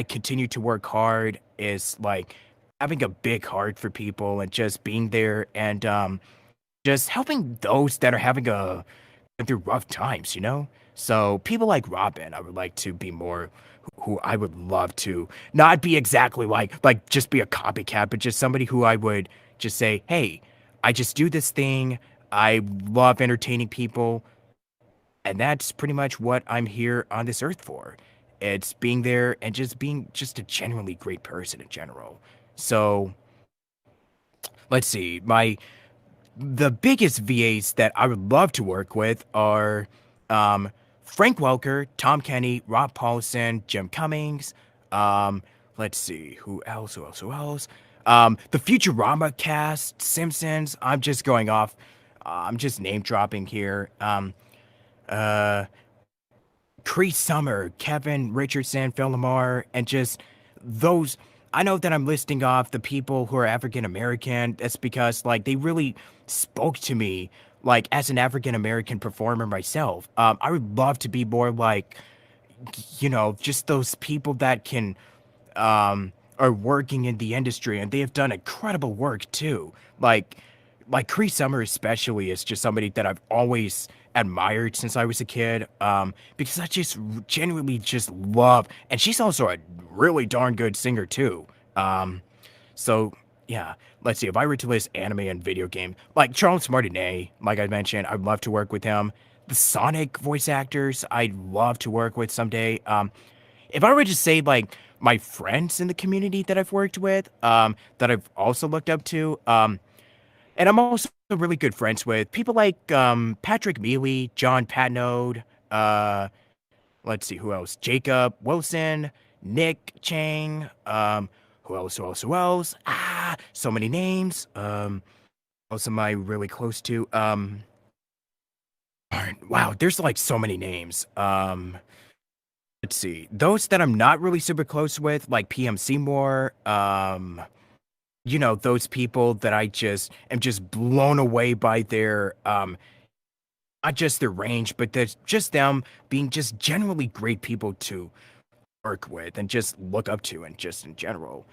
continue to work hard, is like having a big heart for people and just being there, and just helping those that are having a through rough times. So people like Robin, I would like to be more who I would love to not be exactly like just be a copycat, but just somebody who I would just say, hey, I just do this thing. I love entertaining people, and that's pretty much what I'm here on this earth for. It's being there and just being just a genuinely great person in general. So let's see, my the biggest VAs that I would love to work with are um, Frank Welker, Tom Kenny, Rob Paulson, Jim Cummings. Um, let's see, who else? The Futurama cast, Simpsons. I'm just going off. I'm just name dropping here. Uh, Cree Summer, Kevin Richardson, Phil Lamar, and just those. I know that I'm listing off the people who are African American. That's because like they really spoke to me, like as an African American performer myself. I would love to be more like, just those people that can are working in the industry, and they have done incredible work too. Like Cree Summer especially is just somebody that I've always admired since I was a kid. Because I just genuinely just love, and she's also a really darn good singer too. Um, so yeah, let's see. If I were to list anime and video game, like Charles Martinet, like I mentioned, I'd love to work with him. The Sonic voice actors, I'd love to work with someday. If I were to say like my friends in the community that I've worked with, that I've also looked up to, and I'm also really good friends with people like Patrick Mealy, John Patnode, let's see who else, Jacob Wilson, Nick Chang, who else? So many names. Who else am I really close to? Wow, there's like so many names. Let's see. Those that I'm not really super close with, like PM Seymour, those people that I just am just blown away by their not just their range, but there's just them being just generally great people to work with and just look up to, and just in general.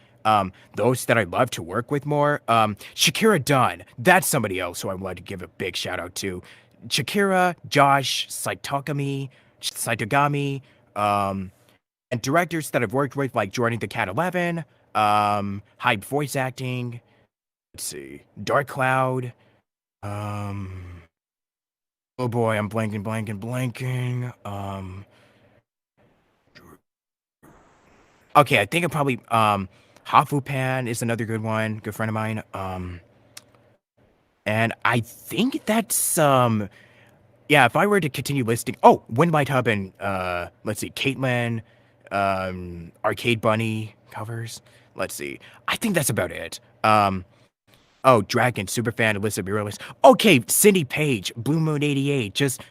Those that I love to work with more, Shakira Dunn, that's somebody else who I would like to give a big shout out to. Shakira, Josh, Saitogami, um, and directors that I've worked with like Jordan the Cat 11, Hype Voice Acting, let's see, Dark Cloud, um, oh boy, I'm blanking. Okay, I think I'm probably Hafu Pan is another good one, good friend of mine. And I think that's yeah, if I were to continue listing, Windlight Hub and let's see, Caitlin, Arcade Bunny covers. Let's see. I think that's about it. Oh, Dragon, Superfan, Alyssa Muralist. Okay, Cindy Page, Blue Moon 88, just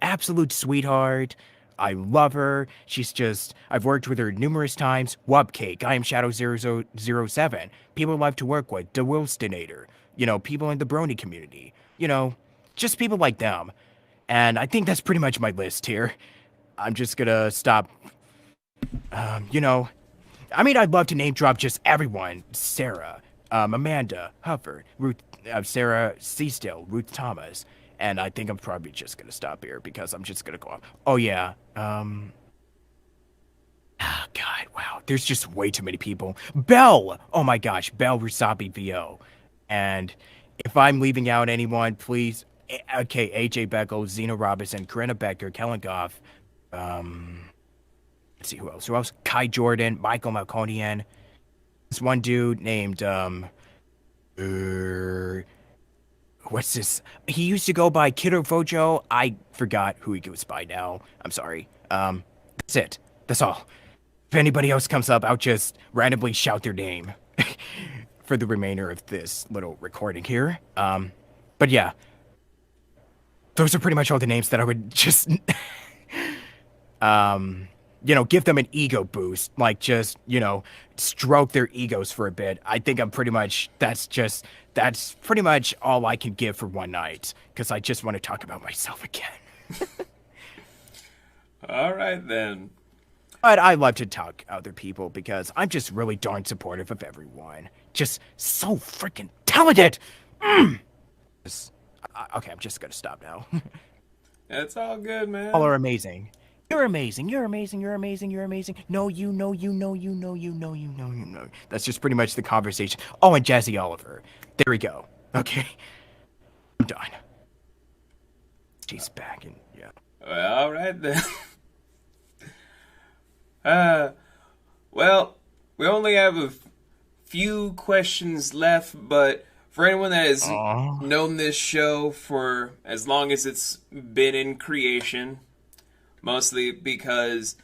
absolute sweetheart. I love her. She's just, I've worked with her numerous times. Wubcake, I am Shadow 007. People I love to work with. The Wilstonator. You know, people in the Brony community. You know, just people like them. And I think that's pretty much my list here. I'm just gonna stop. You know, I mean, I'd love to name drop just everyone. Sarah, Amanda, Hufford, Ruth, Sarah Seastill, Ruth Thomas. And I think I'm probably just gonna stop here because I'm just gonna go off. Oh yeah. God, wow. There's just way too many people. Belle! Oh my gosh, Belle Rusabi VO. And if I'm leaving out anyone, please. Okay, AJ Beckel, Zena Robinson, Corinna Becker, Kellen Goff. Let's see who else. Who else? Kai Jordan, Michael Malconian. This one dude named what's this? He used to go by Kiddo Fojo. I forgot who he goes by now. I'm sorry. That's it. That's all. If anybody else comes up, I'll just randomly shout their name for the remainder of this little recording here. But yeah, those are pretty much all the names that I would just, you know, give them an ego boost, like just, you know, stroke their egos for a bit. I think I'm pretty much, that's pretty much all I can give for one night, because I just want to talk about myself again. All right, then. But I love to talk other people because I'm just really darn supportive of everyone. Just so freaking talented. Okay, I'm just gonna stop now. It's all good, man. All are amazing. You're amazing. You're amazing. You're amazing. You're amazing. No, you know, you know, you know, you know, you know, you know. That's just pretty much the conversation. Oh, and Jazzy Oliver. There we go. Okay. I'm done. She's back and yeah. Well, all right then. Well, we only have a few questions left, but for anyone that has known this show for as long as it's been in creation, mostly because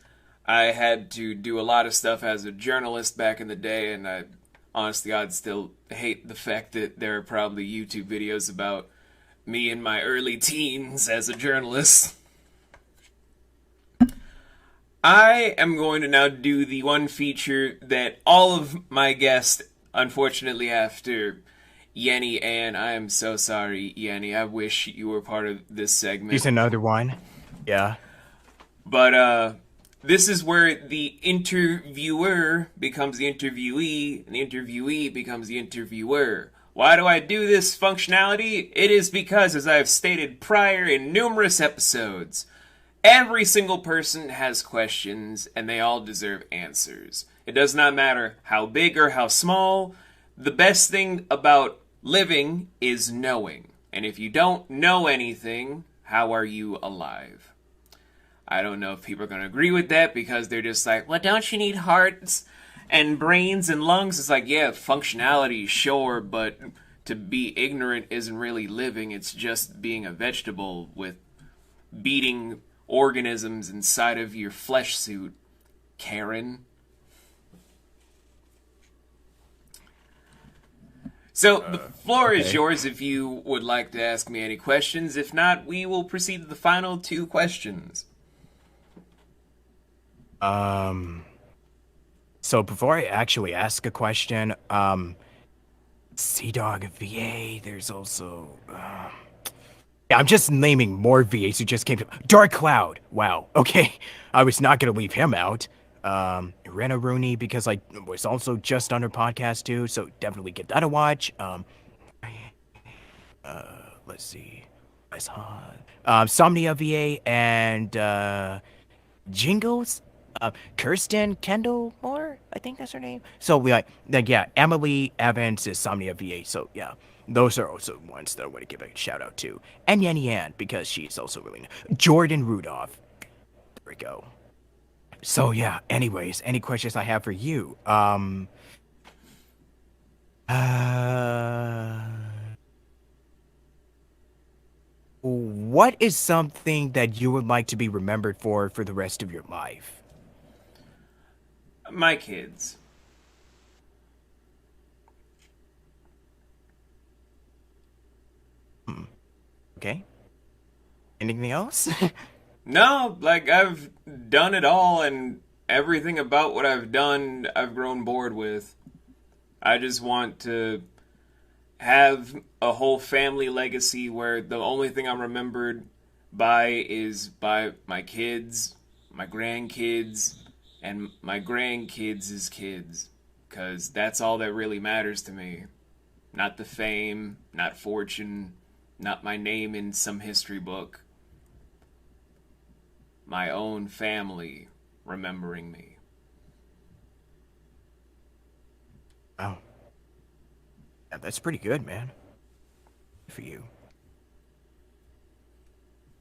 I had to do a lot of stuff as a journalist back in the day, and I honestly, I'd still hate the fact that there are probably YouTube videos about me in my early teens as a journalist. I am going to now do the one feature that all of my guests, unfortunately, after Yenny, and I am so sorry, Yenny. I wish you were part of this segment. Here's another one. Yeah. But this is where the interviewer becomes the interviewee, and the interviewee becomes the interviewer. Why do I do this functionality? It is because, as I have stated prior in numerous episodes, every single person has questions, and they all deserve answers. It does not matter how big or how small. The best thing about living is knowing. And if you don't know anything, how are you alive? I don't know if people are going to agree with that because they're just like, well, don't you need hearts and brains and lungs? It's like, yeah, functionality, sure, but to be ignorant isn't really living. It's just being a vegetable with beating organisms inside of your flesh suit, Karen. So, the floor is yours if you would like to ask me any questions. If not, we will proceed to the final two questions. So before I actually ask a question, Sea Dog VA, there's also, yeah, I'm just naming more VAs who just came to, Dark Cloud, wow, okay, I was not going to leave him out, Rena Rooney, because I was also just on her podcast too, so definitely give that a watch, let's see, Somnia VA, and, Jingles, Kirsten Kendall Moore, I think that's her name. So we like yeah, Emily Evans is Somnia VA. So yeah, those are also ones that I want to give a shout out to. And Yenny Ann, because she's also really nice. Jordan Rudolph. There we go. So yeah, anyways, any questions I have for you? What is something that you would like to be remembered for the rest of your life? My kids. Hmm. Okay. Anything else? No, like I've done it all, and everything about what I've done, I've grown bored with. I just want to have a whole family legacy where the only thing I'm remembered by is by my kids, my grandkids, and my grandkids' kids. Because that's all that really matters to me. Not the fame, not fortune, not my name in some history book. My own family remembering me. Oh, yeah, that's pretty good, man. Good for you.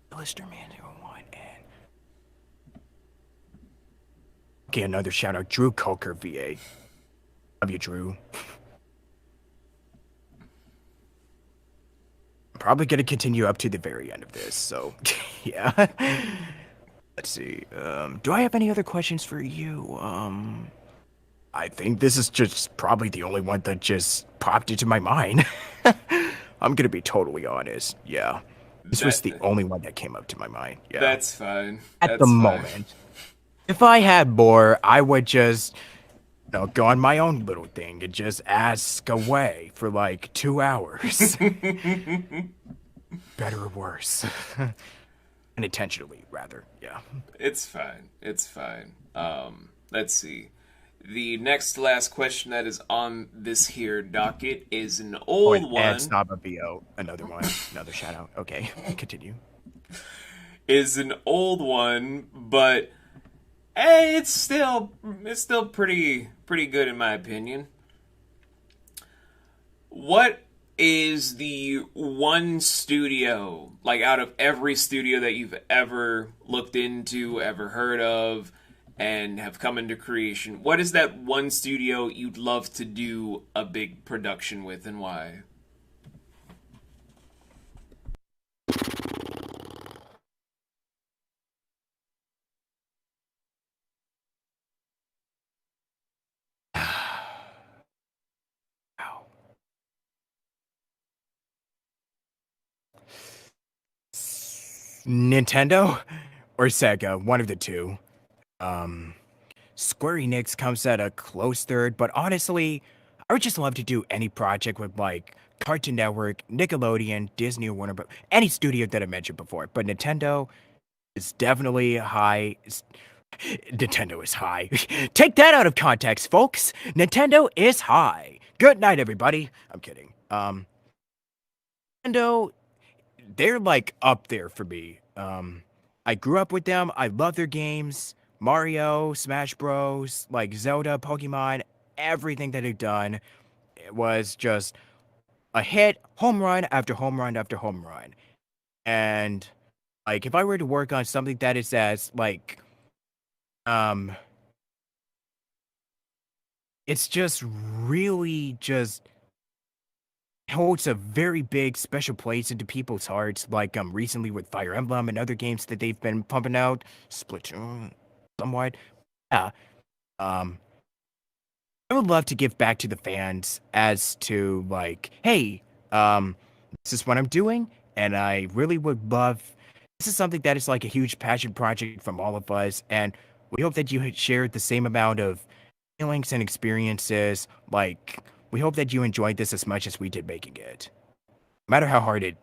Blister Man 01 and okay, another shout out, Drew Coker VA. Love you, Drew. I'm probably gonna continue up to the very end of this, so yeah. Let's see. Do I have any other questions for you? I think this is just probably the only one that just popped into my mind. I'm gonna be totally honest. Yeah. This was That the only one that came up to my mind. Yeah. that's fine. At the That's fine. moment. If I had more, I would just, go on my own little thing and just ask away for like 2 hours. Better or worse. Unintentionally, rather. Yeah. It's fine. It's fine. Let's see. The next last question that is on this here docket is an Oh, and old Ed one. Snobba BO. Another one. Another shout out. Okay. Continue. Is an old one, but hey, it's still pretty good in my opinion. What is the one studio, like out of every studio that you've ever looked into, ever heard of, and have come into creation? What is that one studio you'd love to do a big production with, and why? Ow. Nintendo or Sega, one of the two. Um, Square Enix comes at a close third, but honestly, I would just love to do any project with like Cartoon Network, Nickelodeon, Disney, or Warner, but any studio that I mentioned before. But Nintendo is definitely high. Nintendo is high. Take that out of context, folks. Nintendo is high. Good night, everybody. I'm kidding. Nintendo, they're like up there for me. I grew up with them. I love their games. Mario, Smash Bros, like Zelda, Pokemon, everything that they've done, it was just a hit, home run after home run after home run. And like if I were to work on something that is as like um it's just really just holds a very big special place into people's hearts, like recently with Fire Emblem and other games that they've been pumping out, Splatoon, somewhat. Yeah. Um, I would love to give back to the fans as to like, hey, um, this is what I'm doing, and I really would love. This is something that is like a huge passion project from all of us, and we hope that you had shared the same amount of feelings and experiences. Like, we hope that you enjoyed this as much as we did making it. No matter how hard it,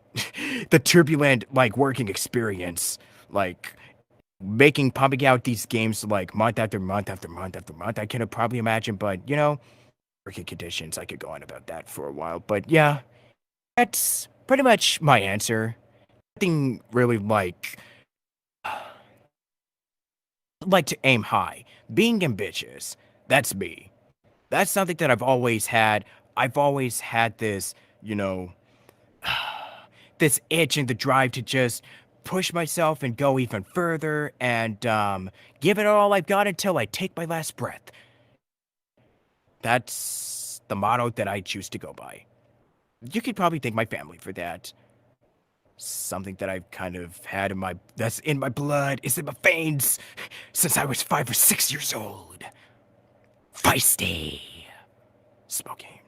the turbulent like working experience, like making pumping out these games like month after month after month after month. I can probably imagine, but working conditions. I could go on about that for a while, but yeah, that's pretty much my answer. Nothing really like to aim high, being ambitious. That's me. That's something that I've always had. I've always had this, you know, this itch and the drive to just push myself and go even further and give it all I've got until I take my last breath. That's the motto that I choose to go by. You could probably thank my family for that. something that I've kind of had that's in my blood, is in my veins since I was 5 or 6 years old. Feisty. Smoking.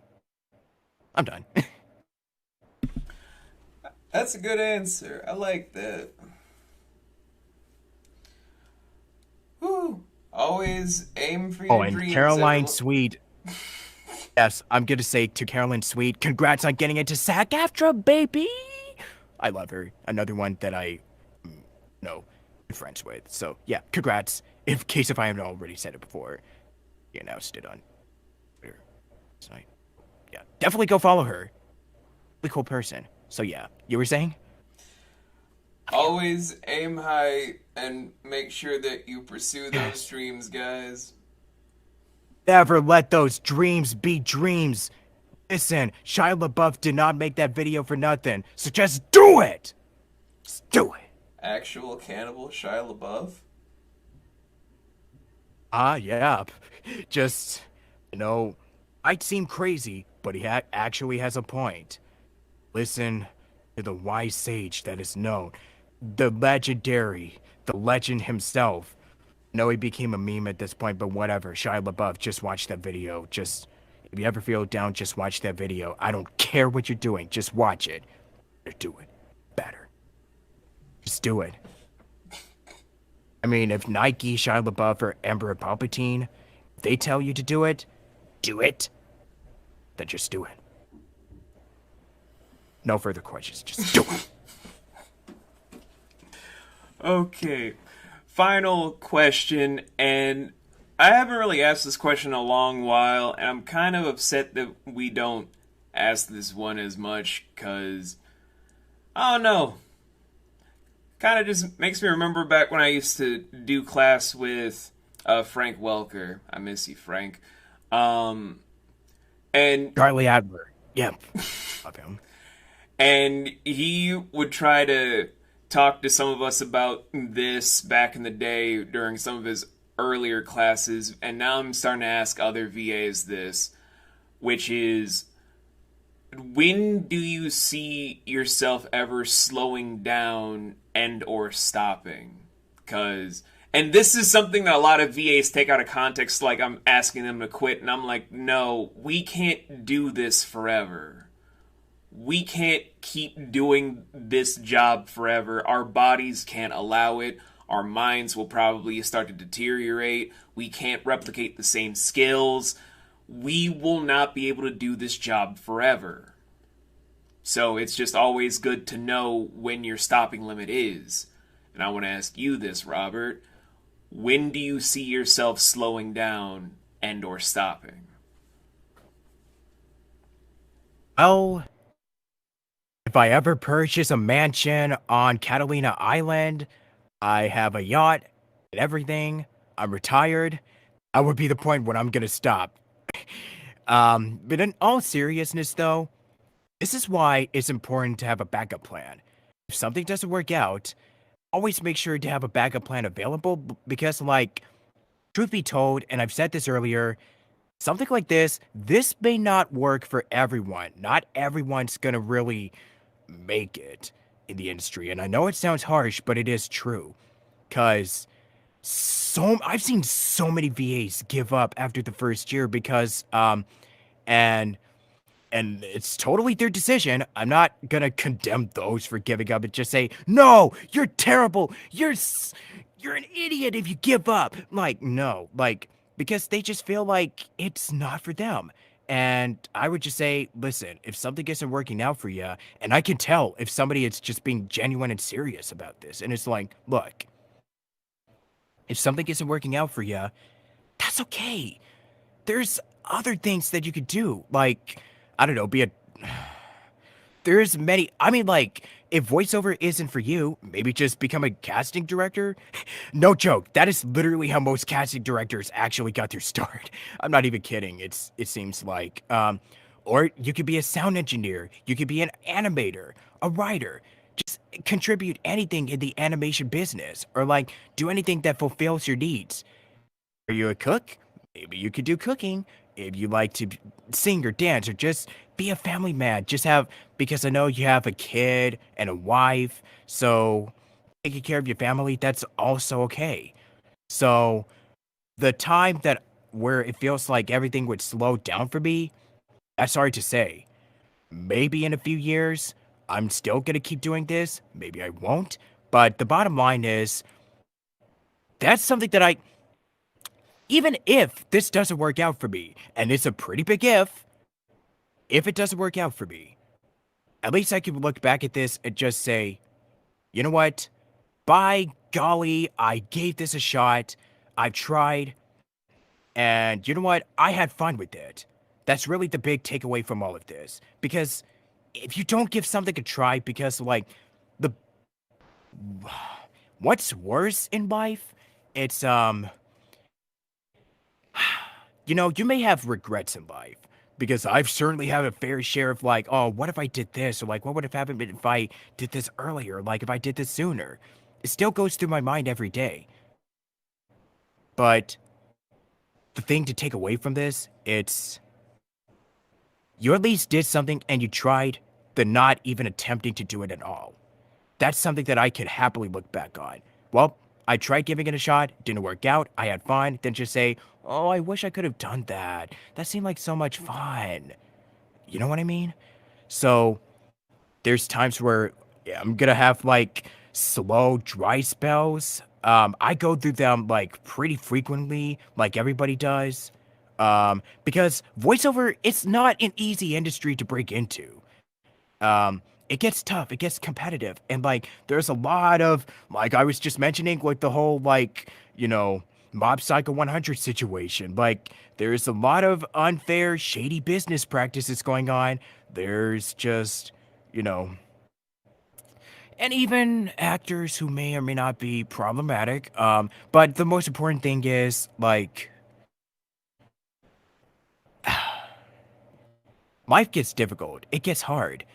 I'm done. That's a good answer. I like that. Whew. Always aim for Oh, your and dreams. Caroline Sweet. Yes, I'm gonna say to Caroline Sweet, congrats on getting into SAG-AFTRA, baby. I love her. Another one that I know friends with. So yeah, congrats. In case if I haven't already said it before, you announced it on Twitter tonight. Yeah, definitely go follow her. Really cool person. So yeah, you were saying? Always aim high and make sure that you pursue those Yes. dreams, guys. Never let those dreams be dreams. Listen, Shia LaBeouf did not make that video for nothing. So just do it. Just do it. Actual cannibal Shia LaBeouf? Yeah. Just, might seem crazy, but he actually has a point. Listen to the wise sage that is known. The legend himself. I know he became a meme at this point, but whatever. Shia LaBeouf, just watch that video. Just, if you ever feel down, just watch that video. I don't care what you're doing. Just watch it. Do it. Better. Just do it. I mean, if Nike, Shia LaBeouf, or Emperor Palpatine, if they tell you to do it, then just do it. No further questions. Just do it. Okay. Final question, and I haven't really asked this question in a long while, and I'm kind of upset that we don't ask this one as much, because, I don't know. Kind of just makes me remember back when I used to do class with Frank Welker. I miss you, Frank. And Charlie Adler. Yep. Love him. And he would try to talk to some of us about this back in the day during some of his earlier classes. And now I'm starting to ask other VAs this, which is, when do you see yourself ever slowing down and or stopping? And this is something that a lot of VAs take out of context, like I'm asking them to quit, and I'm like, no, we can't do this forever. We can't keep doing this job forever. Our bodies can't allow it. Our minds will probably start to deteriorate. We can't replicate the same skills. We will not be able to do this job forever. So it's just always good to know when your stopping limit is. And I want to ask you this, Robert. When do you see yourself slowing down and or stopping? Well, if I ever purchase a mansion on Catalina Island, I have a yacht and everything, I'm retired, that would be the point when I'm gonna stop. But in all seriousness though, this is why it's important to have a backup plan. If something doesn't work out, always make sure to have a backup plan available because, like, truth be told, and I've said this earlier, something like this may not work for everyone. Not everyone's gonna really make it in the industry. And I know it sounds harsh, but it is true. Cause I've seen so many VAs give up after the first year because and it's totally their decision. I'm not gonna condemn those for giving up and just say, no, you're terrible. You're an idiot if you give up. Like, no, like, because they just feel like it's not for them. And I would just say, listen, if something isn't working out for you, and I can tell if somebody is just being genuine and serious about this, and it's like, look, if something isn't working out for you, that's okay. There's other things that you could do. Like, I don't know, there's many, I mean, like, if voiceover isn't for you, maybe just become a casting director. No joke. That is literally how most casting directors actually got their start. I'm not even kidding. It seems like, or you could be a sound engineer. You could be an animator, a writer. Just contribute anything in the animation business, or like do anything that fulfills your needs. Are you a cook? Maybe you could do cooking. If you like to sing or dance or just be a family man. Because I know you have a kid and a wife, so taking care of your family, that's also okay. So the time that where it feels like everything would slow down for me, that's hard to say. Maybe in a few years, I'm still gonna keep doing this. Maybe I won't. But the bottom line is, that's something that even if this doesn't work out for me, and it's a pretty big if it doesn't work out for me, at least I can look back at this and just say, you know what? By golly, I gave this a shot. I tried. And you know what? I had fun with it. That's really the big takeaway from all of this. Because if you don't give something a try, because like the what's worse in life, it's you may have regrets in life. Because I've certainly had a fair share of like, oh, what if I did this? Or like, what would have happened if I did this earlier? Like if I did this sooner. It still goes through my mind every day. But the thing to take away from this, it's you at least did something and you tried than not even attempting to do it at all. That's something that I could happily look back on. Well, I tried giving it a shot, didn't work out, I had fun, then just say, oh, I wish I could have done that. That seemed like so much fun. You know what I mean? So, there's times where I'm gonna have like slow, dry spells. I go through them like pretty frequently, like everybody does. Because voiceover, it's not an easy industry to break into. It gets tough, it gets competitive, and like there's a lot of like I was just mentioning, like the whole like Mob Psycho 100 situation. Like there's a lot of unfair, shady business practices going on. There's just you know and even actors who may or may not be problematic. But the most important thing is like life gets difficult. It gets hard.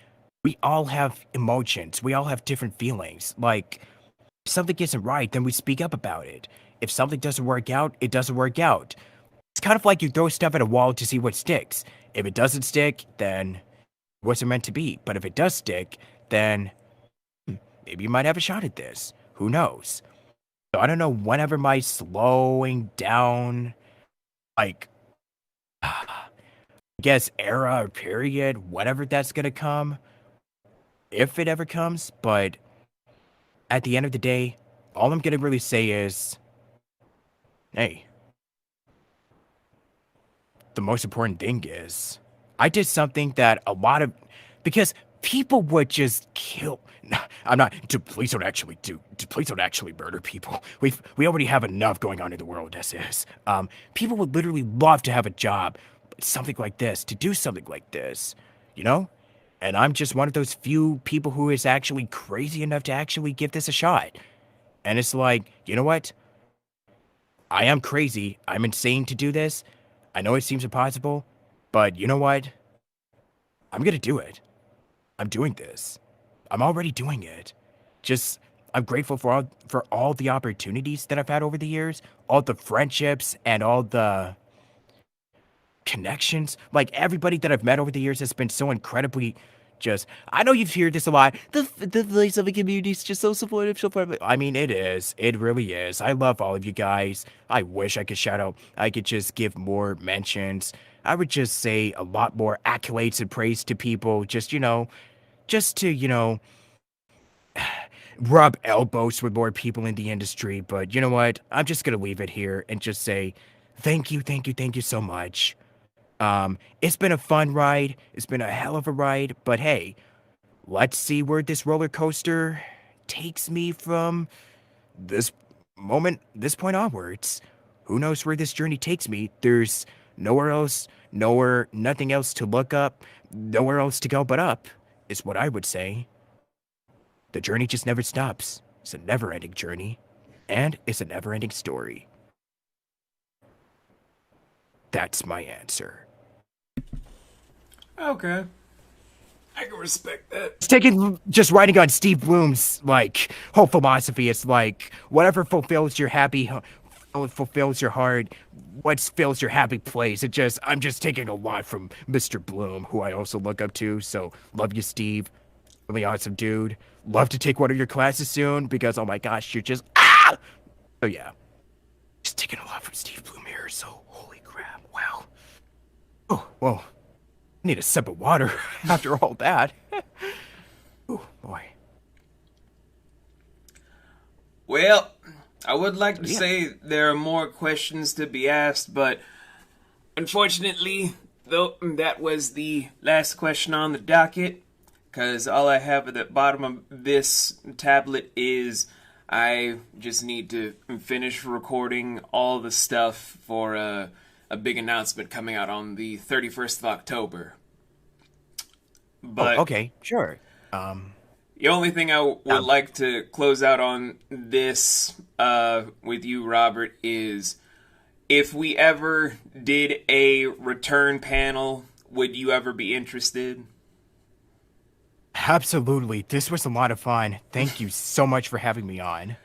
We all have emotions. We all have different feelings. Like if something isn't right, then we speak up about it. If something doesn't work out, it doesn't work out. It's kind of like you throw stuff at a wall to see what sticks. If it doesn't stick, then it wasn't meant to be. But if it does stick, then maybe you might have a shot at this. Who knows? So I don't know whenever my slowing down, like, I guess era or period, whatever that's gonna come, if it ever comes. But at the end of the day, all I'm gonna really say is, hey, the most important thing is, I did something that a lot of, because people would just kill. I'm not. Please don't actually Please don't actually murder people. We already have enough going on in the world as is. People would literally love to have a job, but something like this, to do something like this, you know. And I'm just one of those few people who is actually crazy enough to actually give this a shot. And it's like, you know what? I am crazy. I'm insane to do this. I know it seems impossible, but you know what? I'm gonna do it. I'm doing this. I'm already doing it. Just I'm grateful for all the opportunities that I've had over the years, all the friendships and all the connections. Like everybody that I've met over the years has been so incredibly just I know you've heard this a lot. The voice of the community is just so supportive, so supportive. I mean, it is. It really is. I love all of you guys. I wish I could shout out. I could just give more mentions. I would just say a lot more accolades and praise to people. Just to, rub elbows with more people in the industry. But you know what? I'm just going to leave it here and just say thank you, thank you, thank you so much. It's been a fun ride. It's been a hell of a ride. But hey, let's see where this roller coaster takes me from this this point onwards. Who knows where this journey takes me? There's nothing else to look up, nowhere else to go but up, is what I would say. The journey just never stops. It's a never ending journey, and it's a never ending story. That's my answer. Okay. I can respect that. It's taking just writing on Steve Bloom's like whole philosophy. It's like whatever fulfills your fulfills your heart, what fills your happy place. I'm just taking a lot from Mr. Bloom, who I also look up to. So love you, Steve. Really awesome dude. Love to take one of your classes soon because oh my gosh, you're just So yeah, just taking a lot from Steve Bloom here. So holy crap, wow. Oh well, I need a sip of water after all that. Oh boy. Well, I would like to Yeah. say there are more questions to be asked, but unfortunately, though, that was the last question on the docket. Because all I have at the bottom of this tablet is I just need to finish recording all the stuff for a big announcement coming out on the 31st of October. Oh, But okay, sure. Um, the only thing I would um, like to close out on this with you, Robert, is if we ever did a return panel, would you ever be interested? Absolutely. This was a lot of fun. Thank you so much for having me on.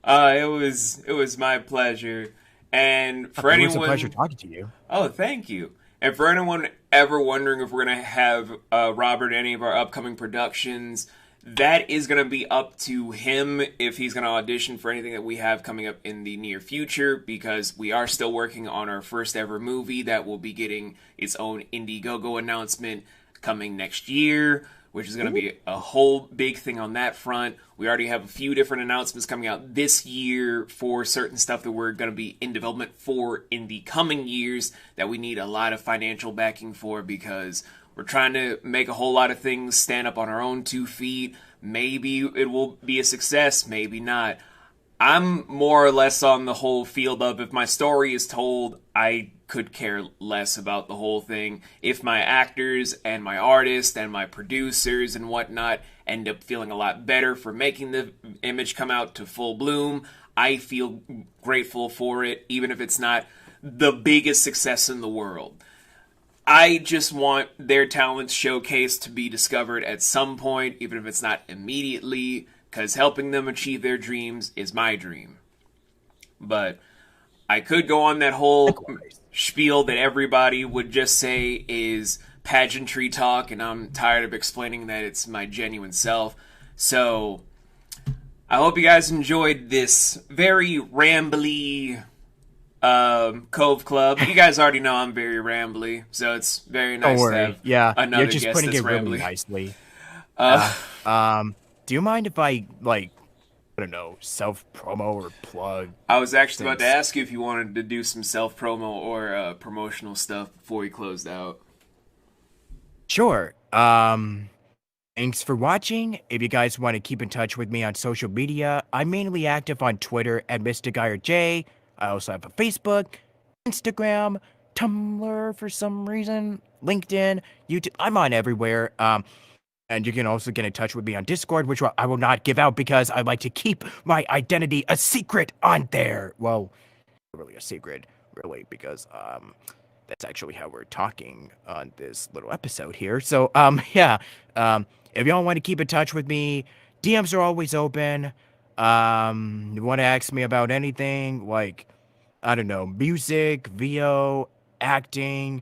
It was my pleasure. And for It was a pleasure anyone, talking to you. oh, thank you. And for anyone ever wondering if we're gonna have Robert in any of our upcoming productions, that is gonna be up to him if he's gonna audition for anything that we have coming up in the near future. Because we are still working on our first ever movie that will be getting its own Indiegogo announcement coming next year, which is going to be a whole big thing on that front. We already have a few different announcements coming out this year for certain stuff that we're going to be in development for in the coming years that we need a lot of financial backing for because we're trying to make a whole lot of things stand up on our own 2 feet. Maybe it will be a success, maybe not. I'm more or less on the whole field of if my story is told, I could care less about the whole thing. If my actors and my artists and my producers and whatnot end up feeling a lot better for making the image come out to full bloom, I feel grateful for it, even if it's not the biggest success in the world. I just want their talents showcased to be discovered at some point, even if it's not immediately, because helping them achieve their dreams is my dream. But I could go on that whole Likewise. spiel that everybody would just say is pageantry talk, and I'm tired of explaining that it's my genuine self. So I hope you guys enjoyed this very rambly Cove Club. You guys already know I'm very rambly, so it's very Don't nice to worry. have Yeah, you're another just guest putting that's it really rambly. nicely. Uh, Yeah. Do you mind if I like I don't know, self promo or plug I was actually about to since ask you if you wanted to do some self promo or promotional stuff before we closed out. sure. Thanks for watching. If you guys want to keep in touch with me on social media, I'm mainly active on Twitter at MrGuyerJ. I also have a Facebook, Instagram, Tumblr for some reason, LinkedIn, YouTube. I'm on everywhere. And you can also get in touch with me on Discord, which I will not give out because I like to keep my identity a secret on there. Well, not really a secret, really, because that's actually how we're talking on this little episode here. So yeah, if y'all want to keep in touch with me, DMs are always open. You want to ask me about anything like I don't know, music, VO, acting,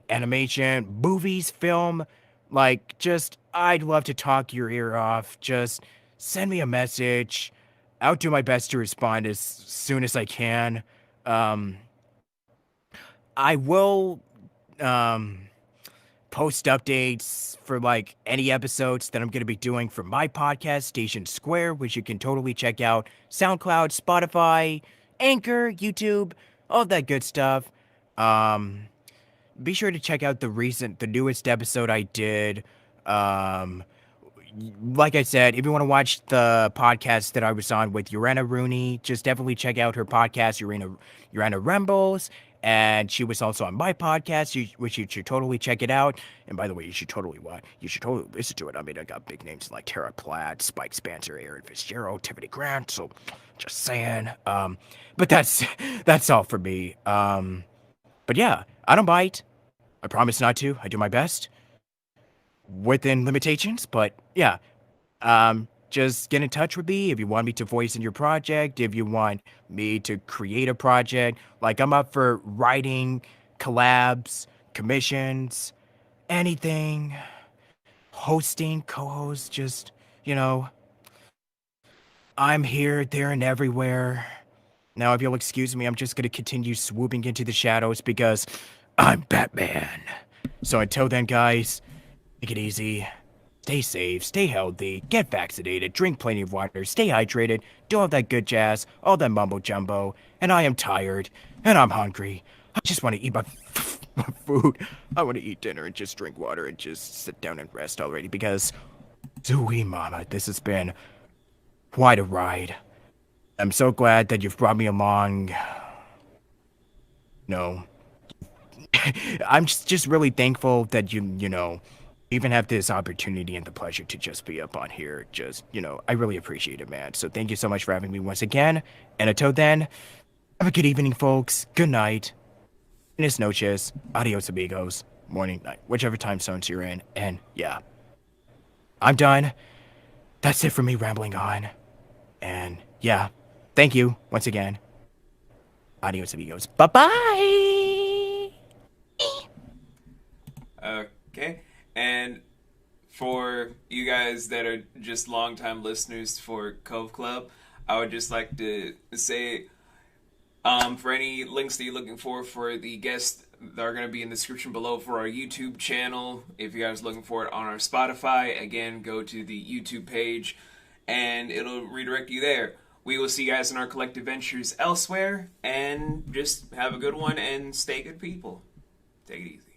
animation, movies, film, like just I'd love to talk your ear off. Just send me a message. I'll do my best to respond as soon as I can. Um, I will um, post updates for like any episodes that I'm going to be doing for my podcast, Station Square, which you can totally check out. SoundCloud, Spotify, Anchor, YouTube, all that good stuff. Um, be sure to check out the newest episode I did. Um, like I said, if you want to watch the podcast that I was on with Urana Rooney, just definitely check out her podcast, Urana Rambles. And she was also on my podcast, which you should totally check it out. And by the way, you should totally listen to it. I mean, I got big names like Tara Platt, Spike Spencer, Aaron Fitzgerald, Tiffany Grant. So, just saying. But that's all for me. But yeah, I don't bite. I promise not to. I do my best within limitations. But yeah, just get in touch with me if you want me to voice in your project, if you want me to create a project. Like, I'm up for writing, collabs, commissions, anything, hosting, co-host, just, you know, I'm here, there, and everywhere. Now, if you'll excuse me, I'm just gonna continue swooping into the shadows because I'm Batman. So until then, guys, take it easy. Stay safe, stay healthy, get vaccinated, drink plenty of water, stay hydrated, do all that good jazz, all that mumbo jumbo. And I am tired, and I'm hungry. I just want to eat my, my food. I want to eat dinner and just drink water and just sit down and rest already because, Zooey Mama, this has been quite a ride. I'm so glad that you've brought me along. No, I'm just really thankful that you know, even have this opportunity and the pleasure to just be up on here. Just, I really appreciate it, man. So thank you so much for having me once again. And until then, have a good evening, folks. Good night. Buenas noches. Adios, amigos. Morning, night, whichever time zones you're in. And yeah, I'm done. That's it for me rambling on. And yeah, thank you once again. Adios, amigos. Bye-bye. Okay. And for you guys that are just longtime listeners for Cove Club, I would just like to say, for any links that you're looking for the guests that are going to be in the description below for our YouTube channel. If you guys are looking for it on our Spotify, again, go to the YouTube page and it'll redirect you there. We will see you guys in our collective ventures elsewhere, and just have a good one and stay good people. Take it easy.